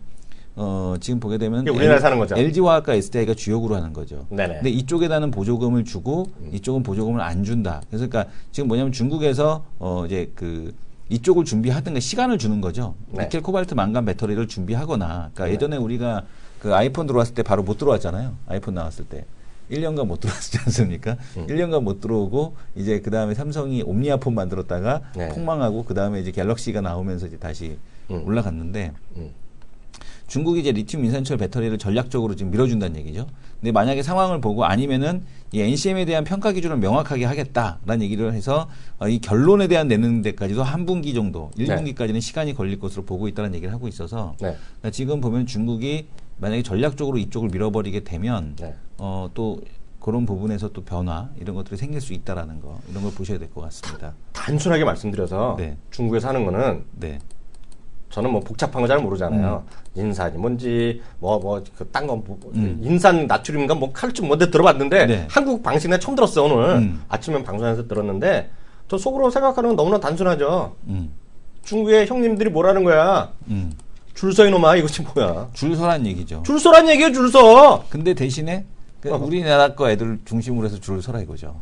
지금 보게 되면 우리나라에 사는 거죠. LG화학과 SDI가 주역으로 하는 거죠. 네네. 근데 이쪽에다는 보조금을 주고 이쪽은 보조금을 안 준다. 그래서 그러니까 지금 뭐냐면 중국에서 이제 그 이쪽을 준비하든가 시간을 주는 거죠. 네. 니켈, 코발트, 망간 배터리를 준비하거나. 그러니까 네. 예전에 우리가 그 아이폰 들어왔을 때 바로 못 들어왔잖아요. 아이폰 나왔을 때. 1년간 못 들어왔지 않습니까? 1년간 못 들어오고 이제 그 다음에 삼성이 옴니아폰 만들었다가 네. 폭망하고 그 다음에 이제 갤럭시가 나오면서 이제 다시 올라갔는데 중국이 이제 리튬 인산철 배터리를 전략적으로 지금 밀어준다는 얘기죠. 근데 만약에 상황을 보고 아니면은 이 NCM에 대한 평가 기준을 명확하게 하겠다라는 얘기를 해서 이 결론에 대한 내는 데까지도 한 분기 정도, 1분기까지는 시간이 걸릴 것으로 보고 있다는 얘기를 하고 있어서 네. 그러니까 지금 보면 중국이 만약에 전략적으로 이쪽을 밀어버리게 되면 네. 또 그런 부분에서 또 변화 이런 것들이 생길 수 있다라는 거 이런 걸 보셔야 될 것 같습니다. 단순하게 말씀드려서 네. 중국에서 하는 거는 네. 저는 뭐 복잡한 거 잘 모르잖아요. 인산이 뭔지 딴 거 인산 나트륨인가 뭐 칼슘 뭔데 들어봤는데 네. 한국 방식은 처음 들었어 오늘 아침에 방송에서 들었는데 저 속으로 생각하는 건 너무나 단순하죠. 중국의 형님들이 뭐라는 거야? 줄 서 이놈아 이것이 뭐야? 줄 서란 얘기죠. 줄 서란 얘기예요, 줄 서. 근데 대신에 우리나라 거 애들 중심으로 해서 줄을 서라 이거죠.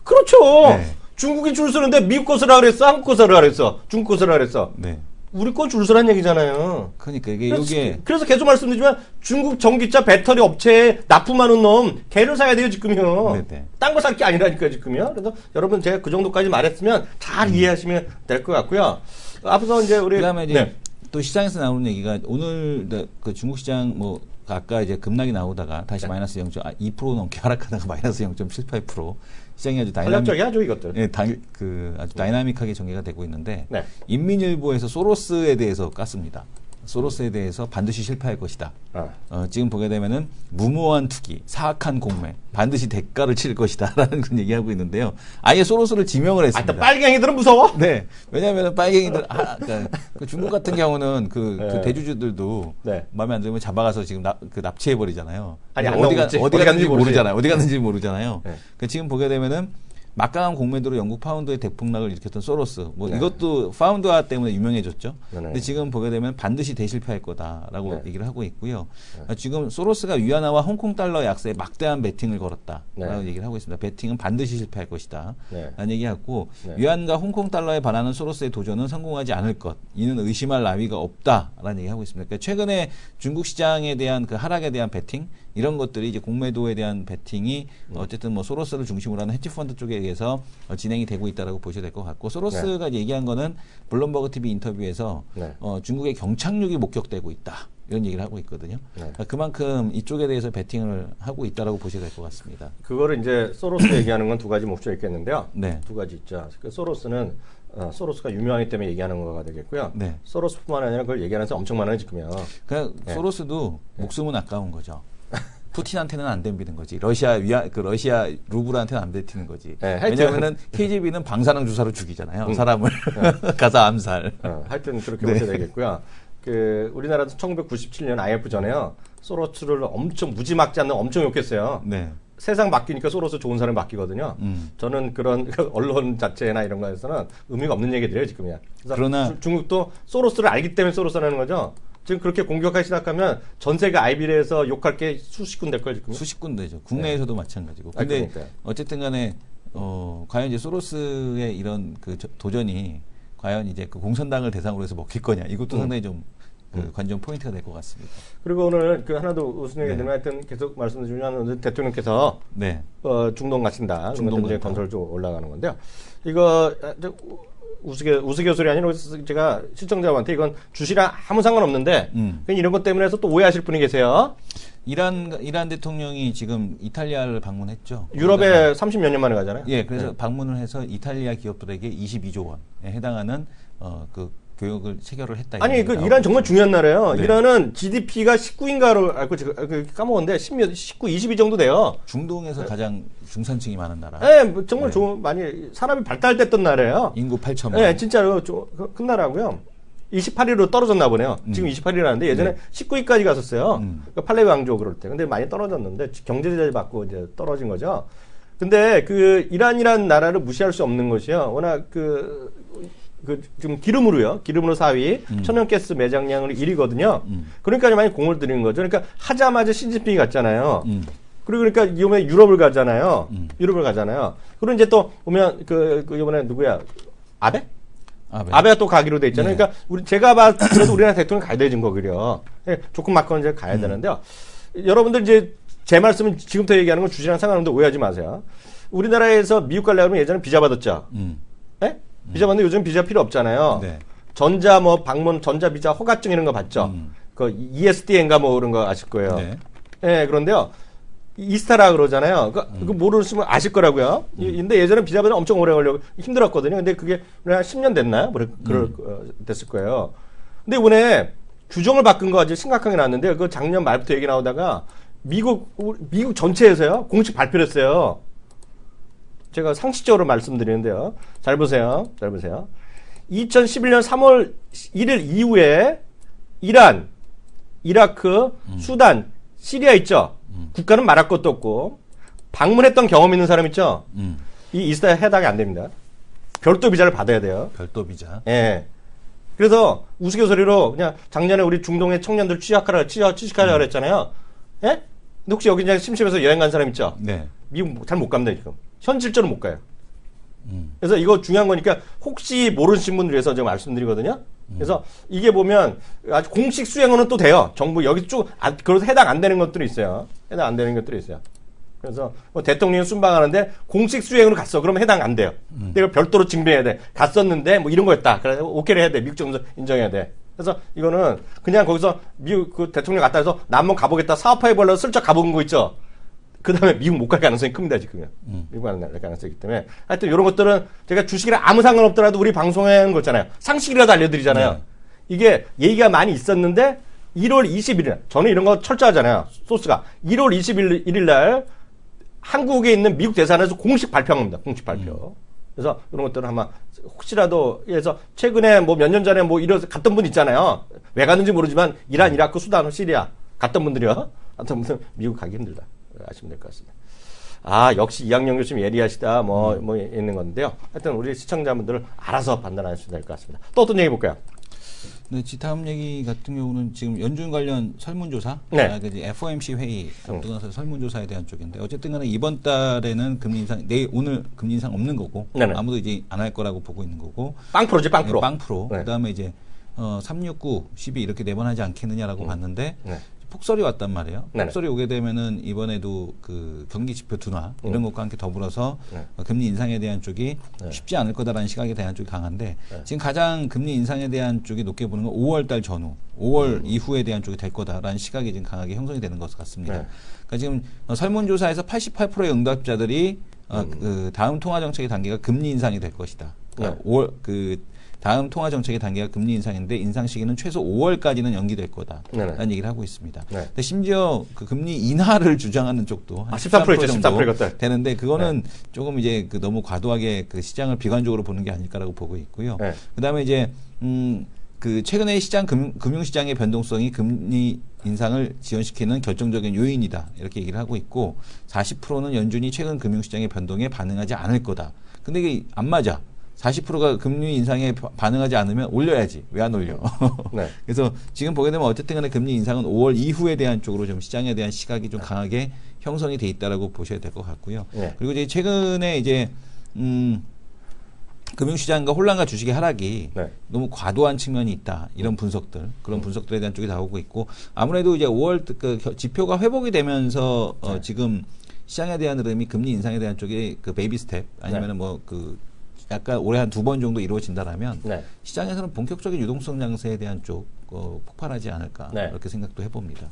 그렇죠. 네. 중국이 줄 서는데 미국 거 서라 그랬어, 한국 거 서라 그랬어, 중국 거 서라 그랬어. 네. 우리 거 줄 서란 얘기잖아요. 그러니까 이게 그래서 계속 말씀드리지만 중국 전기차 배터리 업체에 납품하는 놈 걔를 사야 돼요 지금요. 네네. 딴 거 살 게 아니라니까 지금요. 그래서 여러분 제가 그 정도까지 말했으면 잘 이해하시면 될 것 같고요. 앞서 이제 우리 그다음에 이제 네. 또 시장에서 나오는 얘기가 오늘 그 중국 시장 뭐 아까 이제 급락이 나오다가 다시 마이너스 2% 넘게 하락하다가 마이너스 0.78% 시장이 아주 전략적이야죠 이것들. 네, 아주 다이나믹하게 전개가 되고 있는데 네. 인민일보에서 소로스에 대해서 깠습니다. 소로스에 대해서 반드시 실패할 것이다. 지금 보게 되면은 무모한 투기, 사악한 공매, 반드시 대가를 치를 것이다라는 그런 얘기하고 있는데요. 아예 소로스를 지명을 했습니다. 빨갱이들은 무서워? 네, 왜냐하면 빨갱이들, 그러니까 그 중국 같은 경우는 그 대주주들도 네. 마음에 안 들면 잡아가서 지금 납치해 버리잖아요. 아니, 어디 갔는지 모르잖아요. 어디 갔는지 모르잖아요. 네. 그러니까 지금 보게 되면은. 막강한 공매도로 영국 파운드의 대폭락을 일으켰던 소로스, 네. 이것도 파운드화 때문에 유명해졌죠. 네. 근데 지금 보게 되면 반드시 대실패할 거다라고 네. 얘기를 하고 있고요. 지금 소로스가 위안화와 홍콩 달러 약세에 막대한 베팅을 걸었다라고 네. 얘기를 하고 있습니다. 베팅은 반드시 실패할 것이다. 네. 라는 얘기하고 네. 위안과 홍콩 달러에 반하는 소로스의 도전은 성공하지 않을 것. 이는 의심할 나위가 없다라는 얘기하고 있습니다. 그러니까 최근에 중국 시장에 대한 그 하락에 대한 베팅 이런 것들이 이제 공매도에 대한 베팅이 어쨌든 뭐 소로스를 중심으로 하는 헤지펀드 쪽에 의해서 진행이 되고 있다라고 보셔야 될 것 같고 소로스가 얘기한 거는 블룸버그 TV 인터뷰에서 중국의 경착륙이 목격되고 있다. 이런 얘기를 하고 있거든요. 그러니까 그만큼 이쪽에 대해서 베팅을 하고 있다라고 보셔야 될 것 같습니다. 그거를 이제 소로스 얘기하는 건 두 가지 목적이 있겠는데요. 네. 두 가지 있죠. 그 소로스는 소로스가 유명하기 때문에 얘기하는 거가 되겠고요. 네. 소로스뿐만 아니라 그걸 얘기하는 사람 엄청 많아요 지금요. 그러니까 소로스도 목숨은 아까운 거죠. 푸틴한테는 안 덤비는 거지. 러시아 루블한테는 안 뱉히는 거지. 네, 왜냐하면은 KGB는 방사능 주사로 죽이잖아요. 사람을 가사 암살. 하여튼 그렇게 보셔야 되겠고요. 우리나라도 1997년 IMF 전에요. 소로스를 엄청 무지막지 않는 엄청 욕했어요. 네. 세상 바뀌니까 소로스 좋은 사람이 바뀌거든요. 저는 그런 언론 자체나 이런 거에서는 의미가 없는 얘기들이에요, 지금이야. 그러나 중국도 소로스를 알기 때문에 소로스라는 거죠. 지금 그렇게 공격하기 시작하면 전 세계 IB에서 욕할 게 수십 군 될 걸 지금. 수십 군데죠. 국내에서도 마찬가지고. 근데 어쨌든 간에 과연 이제 소로스의 이런 그 도전이 과연 이제 그 공산당을 대상으로 해서 먹힐 거냐. 이것도 상당히 좀 관전 포인트가 될 것 같습니다. 그리고 오늘 하나도 우승 얘기 되면 하여튼 계속 말씀드리면 대통령께서 중동 가신다. 중동 이제 건설 쪽 올라가는 건데요. 이거 우스갯소리 아니라 제가 시청자분한테 이건 주시랑 아무 상관없는데 이런 것 때문에 해서 또 오해하실 분이 계세요. 이란 대통령이 지금 이탈리아를 방문했죠. 유럽에 30몇 년 만에 가잖아요. 예, 그래서 방문을 해서 이탈리아 기업들에게 22조 원에 해당하는 그 교역을 체결을 했다. 아니 이란 정말 중요한 나라예요. 네. 이란은 GDP가 19인가로 알고 까먹었는데 19, 22 정도 돼요. 중동에서 가장 중산층이 많은 나라. 네, 정말 많이 사람이 발달됐던 나라예요. 인구 8천만. 네, 진짜로 큰 나라고요. 28위로 떨어졌나 보네요. 지금 28위라는데 예전에 19위까지 갔었어요. 그러니까 팔레 왕조 그럴 때. 근데 많이 떨어졌는데 경제제재 받고 이제 떨어진 거죠. 근데 이란이라는 나라를 무시할 수 없는 것이요. 워낙 지금 기름으로 4위, 천연가스 매장량으로 1위거든요. 그러니까 많이 공을 들이는 거죠. 그러니까 하자마자 시진핑이 갔잖아요. 그러니까 이번에 유럽을 가잖아요. 그리고 이제 또 보면 이번에 누구야? 아베가 또 가기로 돼 있잖아요. 그러니까 제가 봐도 우리나라 대통령 가야 되는 거기요. 조금 맞거나 이제 가야 되는데요. 여러분들 이제 제 말씀은 지금부터 얘기하는 건 주시랑 상관없는데 오해하지 마세요. 우리나라에서 미국 가려면 예전에 비자 받았죠. 네? 비자 받는데 요즘 비자 필요 없잖아요. 네. 방문 전자 비자 허가증 이런 거 받죠. ESDN가 이런 거 아실 거예요. 네. 그런데요. 이스타라 그러잖아요. 그거 모르시면 아실 거라고요. 근데 예전에 비자 받으면 엄청 오래 걸려 힘들었거든요. 근데 그게 한 10년 됐나요? 됐을 거예요. 근데 이번에 규정을 바꾼 거 아주 심각하게 나왔는데 그 작년 말부터 얘기 나오다가 미국 전체에서요. 공식 발표를 했어요. 제가 상식적으로 말씀드리는데요. 잘 보세요. 2011년 3월 1일 이후에 이란, 이라크, 수단, 시리아 있죠? 국가는 말할 것도 없고 방문했던 경험 있는 사람 있죠? 이 이스타에 해당이 안 됩니다. 별도 비자를 받아야 돼요. 별도 비자? 예. 그래서 우스갯소리로 그냥 작년에 우리 중동의 청년들 취직하라 그랬잖아요. 예? 근데 혹시 여기 그냥 심심해서 여행 간 사람 있죠? 네. 미국 잘 못 갑니다, 지금. 현실적으로 못 가요. 그래서 이거 중요한 거니까 혹시 모르신 분들 위해서 제가 말씀드리거든요. 그래서 이게 보면 아주 공식 수행은 또 돼요. 정부 여기 쭉 그래서 해당 안 되는 것들이 있어요. 그래서 대통령이 순방하는데 공식 수행으로 갔어. 그러면 해당 안 돼요. 내가 별도로 증명해야 돼. 갔었는데 이런 거였다. 그래서 오케이를 해야 돼. 미국 정부 인정해야 돼. 그래서 이거는 그냥 거기서 미국 대통령 갔다 해서 나 한번 가보겠다. 사업해보려고 슬쩍 가본 거 있죠. 그 다음에 미국 못 갈 가능성이 큽니다, 지금. 미국 안 갈 가능성이 있기 때문에. 하여튼 이런 것들은 제가 주식이랑 아무 상관없더라도 우리 방송에 하는 거 있잖아요. 상식이라도 알려드리잖아요. 네. 이게 얘기가 많이 있었는데 1월 21일, 저는 이런 거 철저하잖아요. 소스가. 1월 21일 날 한국에 있는 미국 대사관에서 공식 발표한 겁니다. 공식 발표. 그래서 이런 것들은 아마 혹시라도 해서 최근에 몇 년 전에 갔던 분 있잖아요. 왜 갔는지 모르지만 이란, 이라크, 수단, 시리아 갔던 분들이요. 하여튼 무슨 미국 가기 힘들다. 아시면 될 것 같습니다. 역시 이학영 교수님 예리하시다, 있는 건데요. 하여튼 우리 시청자분들을 알아서 판단하시면 될 것 같습니다. 또 어떤 얘기 볼까요? 네, 다음 얘기 같은 경우는 지금 연준 관련 설문조사, FOMC 회의 앞두고서 설문조사에 대한 쪽인데 어쨌든 간에 이번 달에는 금리 인상, 오늘 금리 인상 없는 거고 아무도 이제 안 할 거라고 보고 있는 거고. 빵프로지, 빵프로. 네, 빵프로. 그다음에 이제 369, 12 이렇게 내번하지 않겠느냐라고 봤는데 폭설이 왔단 말이에요. 폭설이 오게 되면은 이번에도 그 경기 지표 둔화 이런 것과 함께 더불어서 금리 인상에 대한 쪽이 쉽지 않을 거다라는 시각에 대한 쪽이 강한데 지금 가장 금리 인상에 대한 쪽이 높게 보는 건 5월 달 전후, 5월 이후에 대한 쪽이 될 거다라는 시각이 지금 강하게 형성이 되는 것 같습니다. 그러니까 지금 설문조사에서 88%의 응답자들이 그 다음 통화 정책의 단계가 금리 인상이 될 것이다. 그러니까 5월 다음 통화 정책의 단계가 금리 인상인데 인상 시기는 최소 5월까지는 연기될 거다라는 얘기를 하고 있습니다. 네. 근데 심지어 그 금리 인하를 주장하는 쪽도 한 13% 있죠. 정도 13% 이것들. 되는데 그거는 조금 이제 너무 과도하게 그 시장을 비관적으로 보는 게 아닐까라고 보고 있고요. 그다음에 이제 최근에 금융시장의 변동성이 금리 인상을 지연시키는 결정적인 요인이다. 이렇게 얘기를 하고 있고 40%는 연준이 최근 금융시장의 변동에 반응하지 않을 거다. 근데 이게 안 맞아. 40%가 금리 인상에 반응하지 않으면 올려야지. 왜 안 올려? 네. 그래서 지금 보게 되면 어쨌든 간에 금리 인상은 5월 이후에 대한 쪽으로 좀 시장에 대한 시각이 좀 강하게 형성이 돼 있다라고 보셔야 될 것 같고요. 네. 그리고 이제 최근에 이제 금융시장과 혼란과 주식의 하락이 너무 과도한 측면이 있다. 이런 분석들, 그런 분석들에 대한 쪽이 나오고 있고 아무래도 이제 5월 지표가 회복이 되면서 지금 시장에 대한 흐름이 금리 인상에 대한 쪽이 베이비 스텝 아니면은 약간 올해 한 2번 정도 이루어진다라면 시장에서는 본격적인 유동성 장세에 대한 쪽 폭발하지 않을까 이렇게 생각도 해봅니다.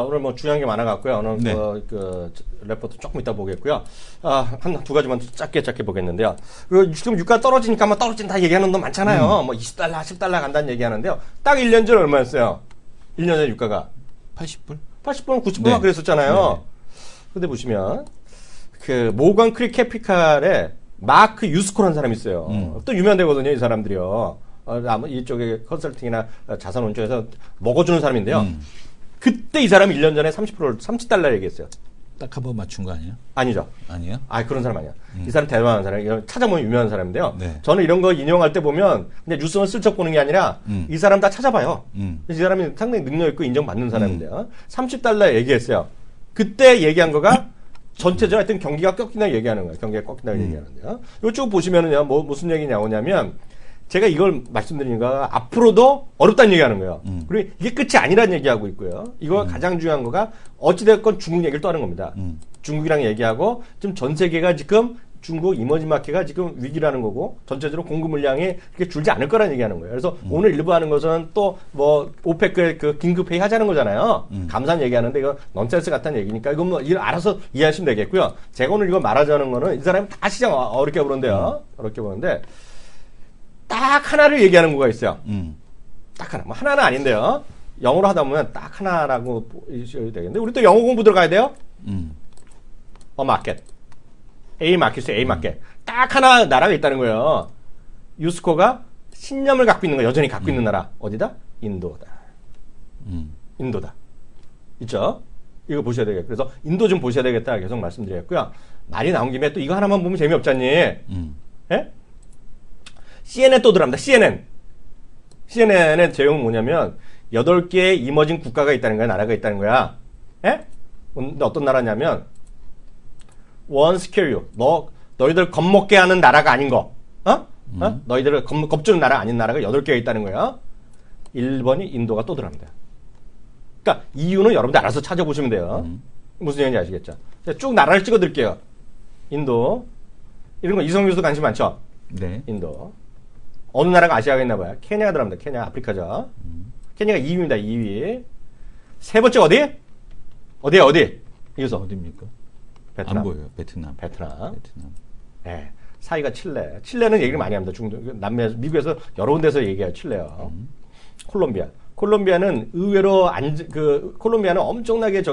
오늘 뭐 중요한 게 많아갖고요. 오늘 레포트 조금 이따 보겠고요. 한 두 가지만 짧게 보겠는데요. 지금 유가 떨어지니까 뭐 떨어진다 얘기하는 돈 많잖아요. 뭐 20달러, 10달러 간다는 얘기하는데요. 딱 1년 전 얼마였어요? 1년 전 유가가 80불? 80불, 90불 그랬었잖아요. 근데 보시면 모건 크릭 캐피칼에 마크 유스코라는 사람이 있어요. 또 유명되거든요, 이 사람들이요. 아마 이쪽에 컨설팅이나 자산 운용에서 먹어주는 사람인데요. 그때 이 사람이 1년 전에 30달러 얘기했어요. 딱 한 번 맞춘 거 아니에요? 아니죠. 아니에요? 그런 사람 아니야. 이 사람 대단한 사람이에요. 찾아보면 유명한 사람인데요. 저는 이런 거 인용할 때 보면 그냥 뉴스만 슬쩍 보는 게 아니라 이 사람 다 찾아봐요. 이 사람이 상당히 능력 있고 인정받는 사람인데요. 30달러 얘기했어요. 그때 얘기한 거가 전체적으로 하여튼 경기가 꺾인다고 얘기하는 거예요. 경기가 꺾인다고 얘기하는데요. 이쪽 보시면은요, 무슨 얘기 나오냐면, 제가 이걸 말씀드리니까 앞으로도 어렵다는 얘기하는 거예요. 그리고 이게 끝이 아니라는 얘기하고 있고요. 이거 가장 중요한 거가 어찌됐건 중국 얘기를 또 하는 겁니다. 중국이랑 얘기하고 지금 전 세계가 지금 중국 이머징 마켓가 지금 위기라는 거고 전체적으로 공급 물량이 그렇게 줄지 않을 거라는 얘기하는 거예요. 그래서 오늘 일부 하는 것은 또 뭐 오페크의 긴급 회의 하자는 거잖아요. 감사한 얘기하는데 이거 넌센스 같다는 얘기니까 이건 뭐 알아서 이해하시면 되겠고요. 제가 오늘 이거 말하자는 거는 이 사람이 다 시장 어렵게 보는데요. 어렵게 보는데 딱 하나를 얘기하는 거가 있어요. 딱 하나. 뭐 하나는 아닌데요. 영어로 하다 보면 딱 하나라고 보셔야 되겠는데 우리 또 영어 공부 들어가야 돼요. 마켓. A 마켓이에요. A 마켓. 딱 하나 나라가 있다는 거예요. 유스코가 신념을 갖고 있는 거 여전히 갖고 있는 나라. 어디다? 인도다. 인도다. 있죠? 이거 보셔야 되겠고. 그래서 인도 좀 보셔야 되겠다. 계속 말씀드렸고요. 말이 나온 김에 또 이거 하나만 보면 재미없잖니. 예? CNN 또 들어갑니다. CNN의 제용은 뭐냐면 8개의 이머징 국가가 있다는 거야. 나라가 있다는 거야. 예? 근데 어떤 나라냐면 One scare you. 너희들 겁먹게 하는 나라가 아닌 거. 너희들을 겁주는 나라 아닌 나라가 8개가 있다는 거야. 1번이 인도가 또 들어갑니다. 그러니까 이유는 여러분들 알아서 찾아보시면 돼요. 무슨 얘기인지 아시겠죠? 쭉 나라를 찍어드릴게요. 인도. 이런 거 이성 교수 관심 많죠? 네. 인도. 어느 나라가 아시아가 있나 봐요. 케냐가 들어갑니다. 케냐, 아프리카죠. 케냐가 2위입니다. 2위. 세 번째 어디? 이거서. 어디입니까? 베트남. 안 보여요. 베트남. 네. 사이가 칠레. 칠레는 얘기를 많이 합니다. 남미에서, 미국에서 여러 군데서 얘기해요. 칠레요. 콜롬비아는 의외로 콜롬비아는 엄청나게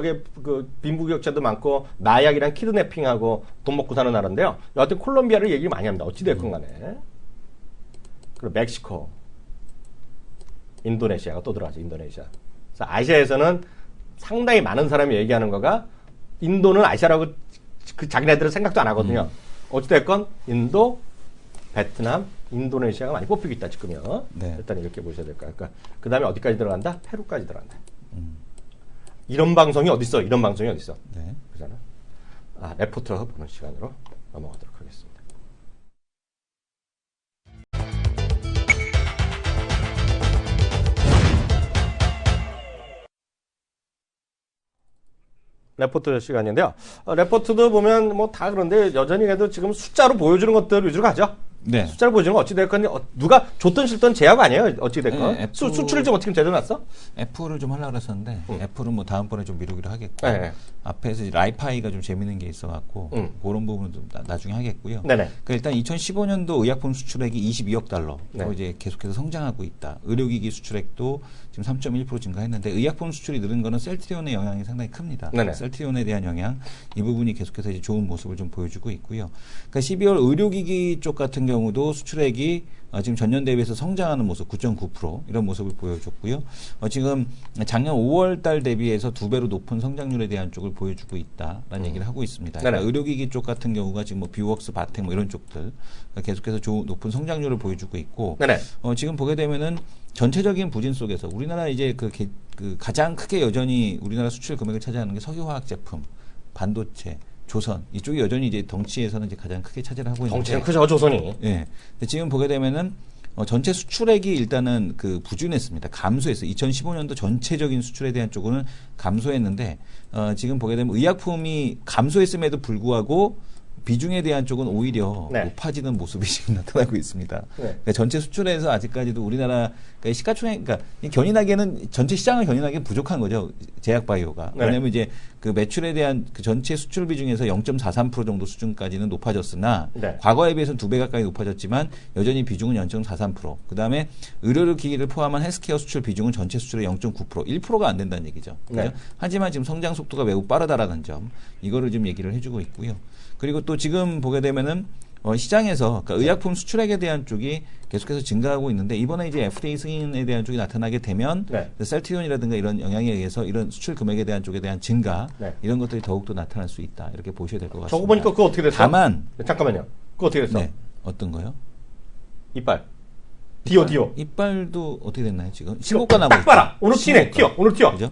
빈부격차도 많고 마약이랑 키드내핑하고 돈 먹고 사는 나라인데요. 여하튼 콜롬비아를 얘기를 많이 합니다. 어찌됐건 간에. 그리고 멕시코, 인도네시아가 또 들어가죠. 인도네시아. 그래서 아시아에서는 상당히 많은 사람이 얘기하는 거가 인도는 아시아라고 자기네들은 생각도 안 하거든요. 어찌됐건 인도, 베트남, 인도네시아가 많이 뽑히고 있다 지금요. 네. 일단 이렇게 보셔야 될 거예요. 그러니까 그 다음에 어디까지 들어간다? 페루까지 들어간다. 이런 방송이 어디 있어? 이런 방송이 어디 있어? 네. 그잖아. 레포트 보는 시간으로 넘어가도록 하겠습니다. 레포트 시간인데요. 레포트도 보면 뭐 다 그런데 여전히 그래도 지금 숫자로 보여주는 것들 위주로 가죠. 네. 숫자를 보여주는 건 어찌됐건 누가 줬든 싫든 제약 아니에요. 어찌됐건. 네, 수출을 좀 어떻게 제대로 놨어? 애플을 좀 하려고 그랬었는데 애플은 뭐 다음번에 좀 미루기로 하겠고 앞에서 이제 라이파이가 좀 재밌는 게 있어갖고 그런 부분은 좀 나중에 하겠고요. 그러니까 일단 2015년도 의약품 수출액이 22억 달러 이제 계속해서 성장하고 있다. 의료기기 수출액도 지금 3.1% 증가했는데 의약품 수출이 늘은 거는 셀트리온의 영향이 상당히 큽니다. 셀트리온에 대한 영향 이 부분이 계속해서 이제 좋은 모습을 좀 보여주고 있고요. 그러니까 12월 의료기기 쪽 같은 경우도 수출액이 지금 전년 대비해서 성장하는 모습 9.9% 이런 모습을 보여줬고요. 지금 작년 5월 달 대비해서 2배로 높은 성장률에 대한 쪽을 보여주고 있다라는 얘기를 하고 있습니다. 그러니까 의료기기 쪽 같은 경우가 지금 뭐 뷰웍스, 바텍 뭐 이런 쪽들 계속해서 높은 성장률을 보여주고 있고 지금 보게 되면은 전체적인 부진 속에서 우리나라 이제 그 가장 크게 여전히 우리나라 수출 금액을 차지하는 게 석유화학 제품, 반도체, 조선 이쪽이 여전히 이제 덩치에서는 이제 가장 크게 차지를 하고 있는데 덩치는 크죠 조선이. 예. 근데 지금 보게 되면은 전체 수출액이 일단은 부진했습니다. 감소했어요. 2015년도 전체적인 수출에 대한 쪽은 감소했는데 지금 보게 되면 의약품이 감소했음에도 불구하고 비중에 대한 쪽은 오히려 높아지는 모습이 지금 나타나고 있습니다. 그러니까 전체 수출에서 아직까지도 우리나라 그러니까 시가총액, 그러니까 견인하기에는 전체 시장을 견인하기엔 부족한 거죠. 제약바이오가. 왜냐하면 이제 그 매출에 대한 그 전체 수출 비중에서 0.43% 정도 수준까지는 높아졌으나 과거에 비해서는 2배 가까이 높아졌지만 여전히 비중은 0.43%. 그 다음에 의료기기를 포함한 헬스케어 수출 비중은 전체 수출의 0.9%, 1%가 안 된다는 얘기죠. 그렇죠? 하지만 지금 성장 속도가 매우 빠르다라는 점, 이거를 좀 얘기를 해주고 있고요. 그리고 또 지금 보게 되면은 시장에서 그러니까 의약품 수출액에 대한 쪽이 계속해서 증가하고 있는데 이번에 이제 FDA 승인에 대한 쪽이 나타나게 되면 셀트리온이라든가 이런 영향에 의해서 이런 수출 금액에 대한 쪽에 대한 증가 이런 것들이 더욱더 나타날 수 있다 이렇게 보셔야 될 것 같습니다. 저거 보니까 그거 어떻게 됐어? 다만 잠깐만요. 그거 어떻게 됐어? 어떤 거요? 이빨. 디오. 이빨도 어떻게 됐나요 지금? 신고가 나고 딱 봐라. 오늘 튀네. 오늘 튀어. 그죠?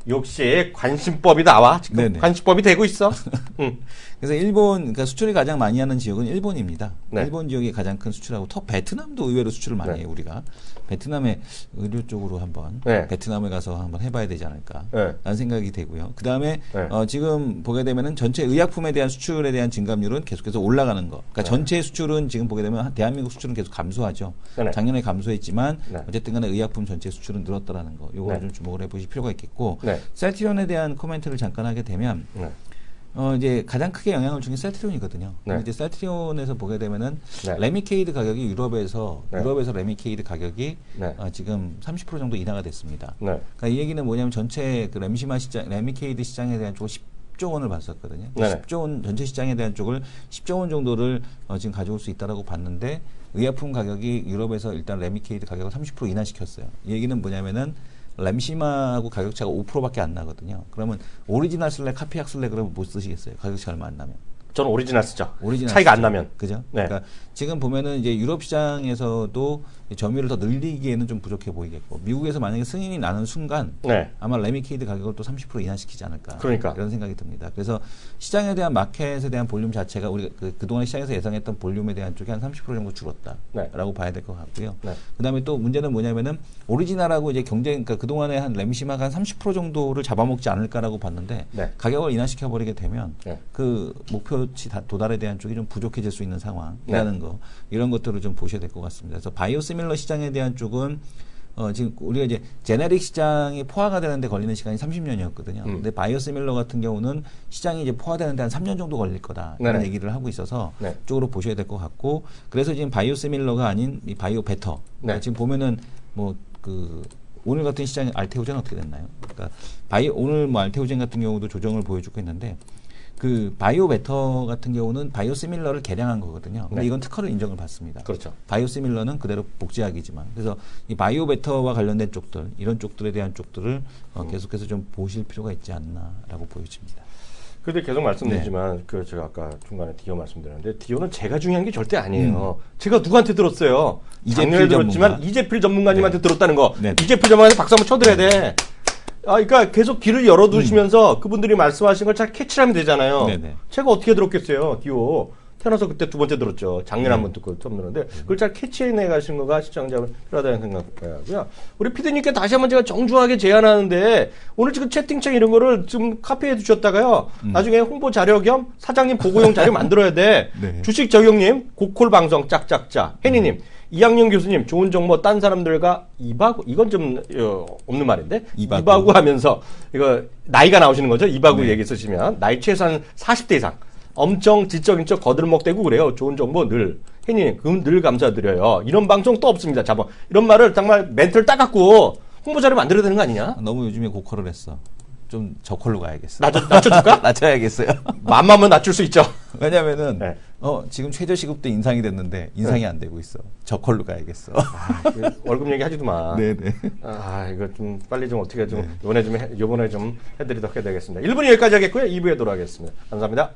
역시 관심법이 나와. 지금 관심법이 되고 있어. 그래서 일본, 그러니까 수출이 가장 많이 하는 지역은 일본입니다. 일본 지역이 가장 큰 수출하고 베트남도 의외로 수출을 많이 해요, 우리가. 베트남의 의료 쪽으로 한번 베트남에 가서 한번 해봐야 되지 않을까 라는 생각이 되고요. 그 다음에 지금 보게 되면은 전체 의약품에 대한 수출에 대한 증감률은 계속해서 올라가는 거. 그러니까 전체 수출은 지금 보게 되면 대한민국 수출은 계속 감소하죠. 작년에 감소했지만 어쨌든 간에 의약품 전체 수출은 늘었다라는 거. 요거 좀 주목을 해보실 필요가 있겠고 셀트리온에 대한 코멘트를 잠깐 하게 되면 이제 가장 크게 영향을 준 게 셀트리온이거든요. 이제 셀트리온에서 보게 되면은 레미케이드 가격이 유럽에서 레미케이드 가격이 지금 30% 정도 인하가 됐습니다. 그러니까 이 얘기는 뭐냐면 전체 그 레미케이드 시장에 대한 쪽을 10조 원을 봤었거든요. 10조 원 전체 시장에 대한 쪽을 10조 원 정도를 지금 가져올 수 있다라고 봤는데 의약품 가격이 유럽에서 일단 레미케이드 가격을 30% 인하시켰어요. 이 얘기는 뭐냐면은 램시마하고 가격차가 5%밖에 안 나거든요. 그러면 오리지널 쓸래, 카피약 쓸래 그러면 못 쓰시겠어요. 가격차 얼마 안 나면. 저는 오리지널 쓰죠. 차이가 안 나면. 그죠? 그러니까 지금 보면은 이제 유럽 시장에서도 점유율을 더 늘리기에는 좀 부족해 보이겠고, 미국에서 만약에 승인이 나는 순간 아마 레미케이드 가격을 또 30% 인하시키지 않을까. 이런 생각이 듭니다. 그래서 시장에 대한 마켓에 대한 볼륨 자체가 우리가 그동안 시장에서 예상했던 볼륨에 대한 쪽이 한 30% 정도 줄었다라고 봐야 될 것 같고요. 그다음에 또 문제는 뭐냐면은 오리지널하고 이제 그러니까 그동안에 한 램시마가 한 30% 정도를 잡아먹지 않을까라고 봤는데 가격을 인하시켜 버리게 되면 그 목표치 도달에 대한 쪽이 좀 부족해질 수 있는 상황이라는 거, 이런 것들을 좀 보셔야 될 것 같습니다. 그래서 바이오시밀러 시장에 대한 쪽은 지금 우리가 이제 제네릭 시장이 포화가 되는데 걸리는 시간이 30년이었거든요. 근데 바이오시밀러 같은 경우는 시장이 이제 포화되는데 한 3년 정도 걸릴 거다 이런 얘기를 하고 있어서 쪽으로 보셔야 될 것 같고, 그래서 지금 바이오시밀러가 아닌 이 바이오 베터 지금 보면은 오늘 같은 시장의 알테오젠은 어떻게 됐나요? 그러니까 오늘 뭐 알테오젠 같은 경우도 조정을 보여주고 있는데, 그 바이오 베터 같은 경우는 바이오시밀러를 개량한 거거든요. 근데 이건 특허를 인정을 받습니다. 그렇죠. 바이오시밀러는 그대로 복제약이지만, 그래서 이 바이오 베터와 관련된 쪽들, 이런 쪽들에 대한 쪽들을 계속해서 좀 보실 필요가 있지 않나라고 보여집니다. 근데 계속 말씀드리지만 제가 아까 중간에 디오 말씀드렸는데 디오는 제가 중요한 게 절대 아니에요. 제가 누구한테 들었어요? 작년에 들었지만 이재필 전문가님한테 들었다는 거. 이재필 전문가한테 박수 한번 쳐드려야 돼. 그러니까 계속 길을 열어두시면서 그분들이 말씀하신 걸 잘 캐치하면 되잖아요. 제가 어떻게 들었겠어요, 디오. 태어나서 그때 두 번째 들었죠. 작년에 한 번 듣고 처음 들었는데 그걸 잘 캐치해내 가시는 거가 시청자분 필요하다는 생각하고요. 우리 피디님께 다시 한번 제가 정중하게 제안하는데 오늘 지금 채팅창 이런 거를 좀 카피해 두셨다가요. 나중에 홍보 자료 겸 사장님 보고용 자료 만들어야 돼. 네. 주식 적용님 고콜 방송 짝짝짝. 혜니님. 이학년 교수님 좋은 정보 딴 사람들과 이바구 이건 좀 없는 말인데 이바구 하면서 이거 나이가 나오시는 거죠. 이바구 얘기 쓰시면 나이 최소한 40대 이상 엄청 지적인 척 거들먹대고 그래요. 좋은 정보 늘 혜님 그럼 늘 감사드려요. 이런 방송 또 없습니다. 자본 이런 말을 정말 멘트를 따갖고 홍보 자료 만들어야 되는 거 아니냐? 너무 요즘에 고퀄을 했어. 좀 저퀄로 가야겠어. 낮춰줄까? 낮춰야겠어요. 맘마면 낮출 수 있죠. 왜냐면은 지금 최저시급도 인상이 됐는데 인상이 안 되고 있어. 저퀄로 가야겠어. 월급 얘기 하지도 마. 네네. 이거 좀 빨리 좀 어떻게 좀 요번에 좀 해드리도록 해야 되겠습니다. 1분이 여기까지 하겠고요. 2부에 돌아가겠습니다. 감사합니다.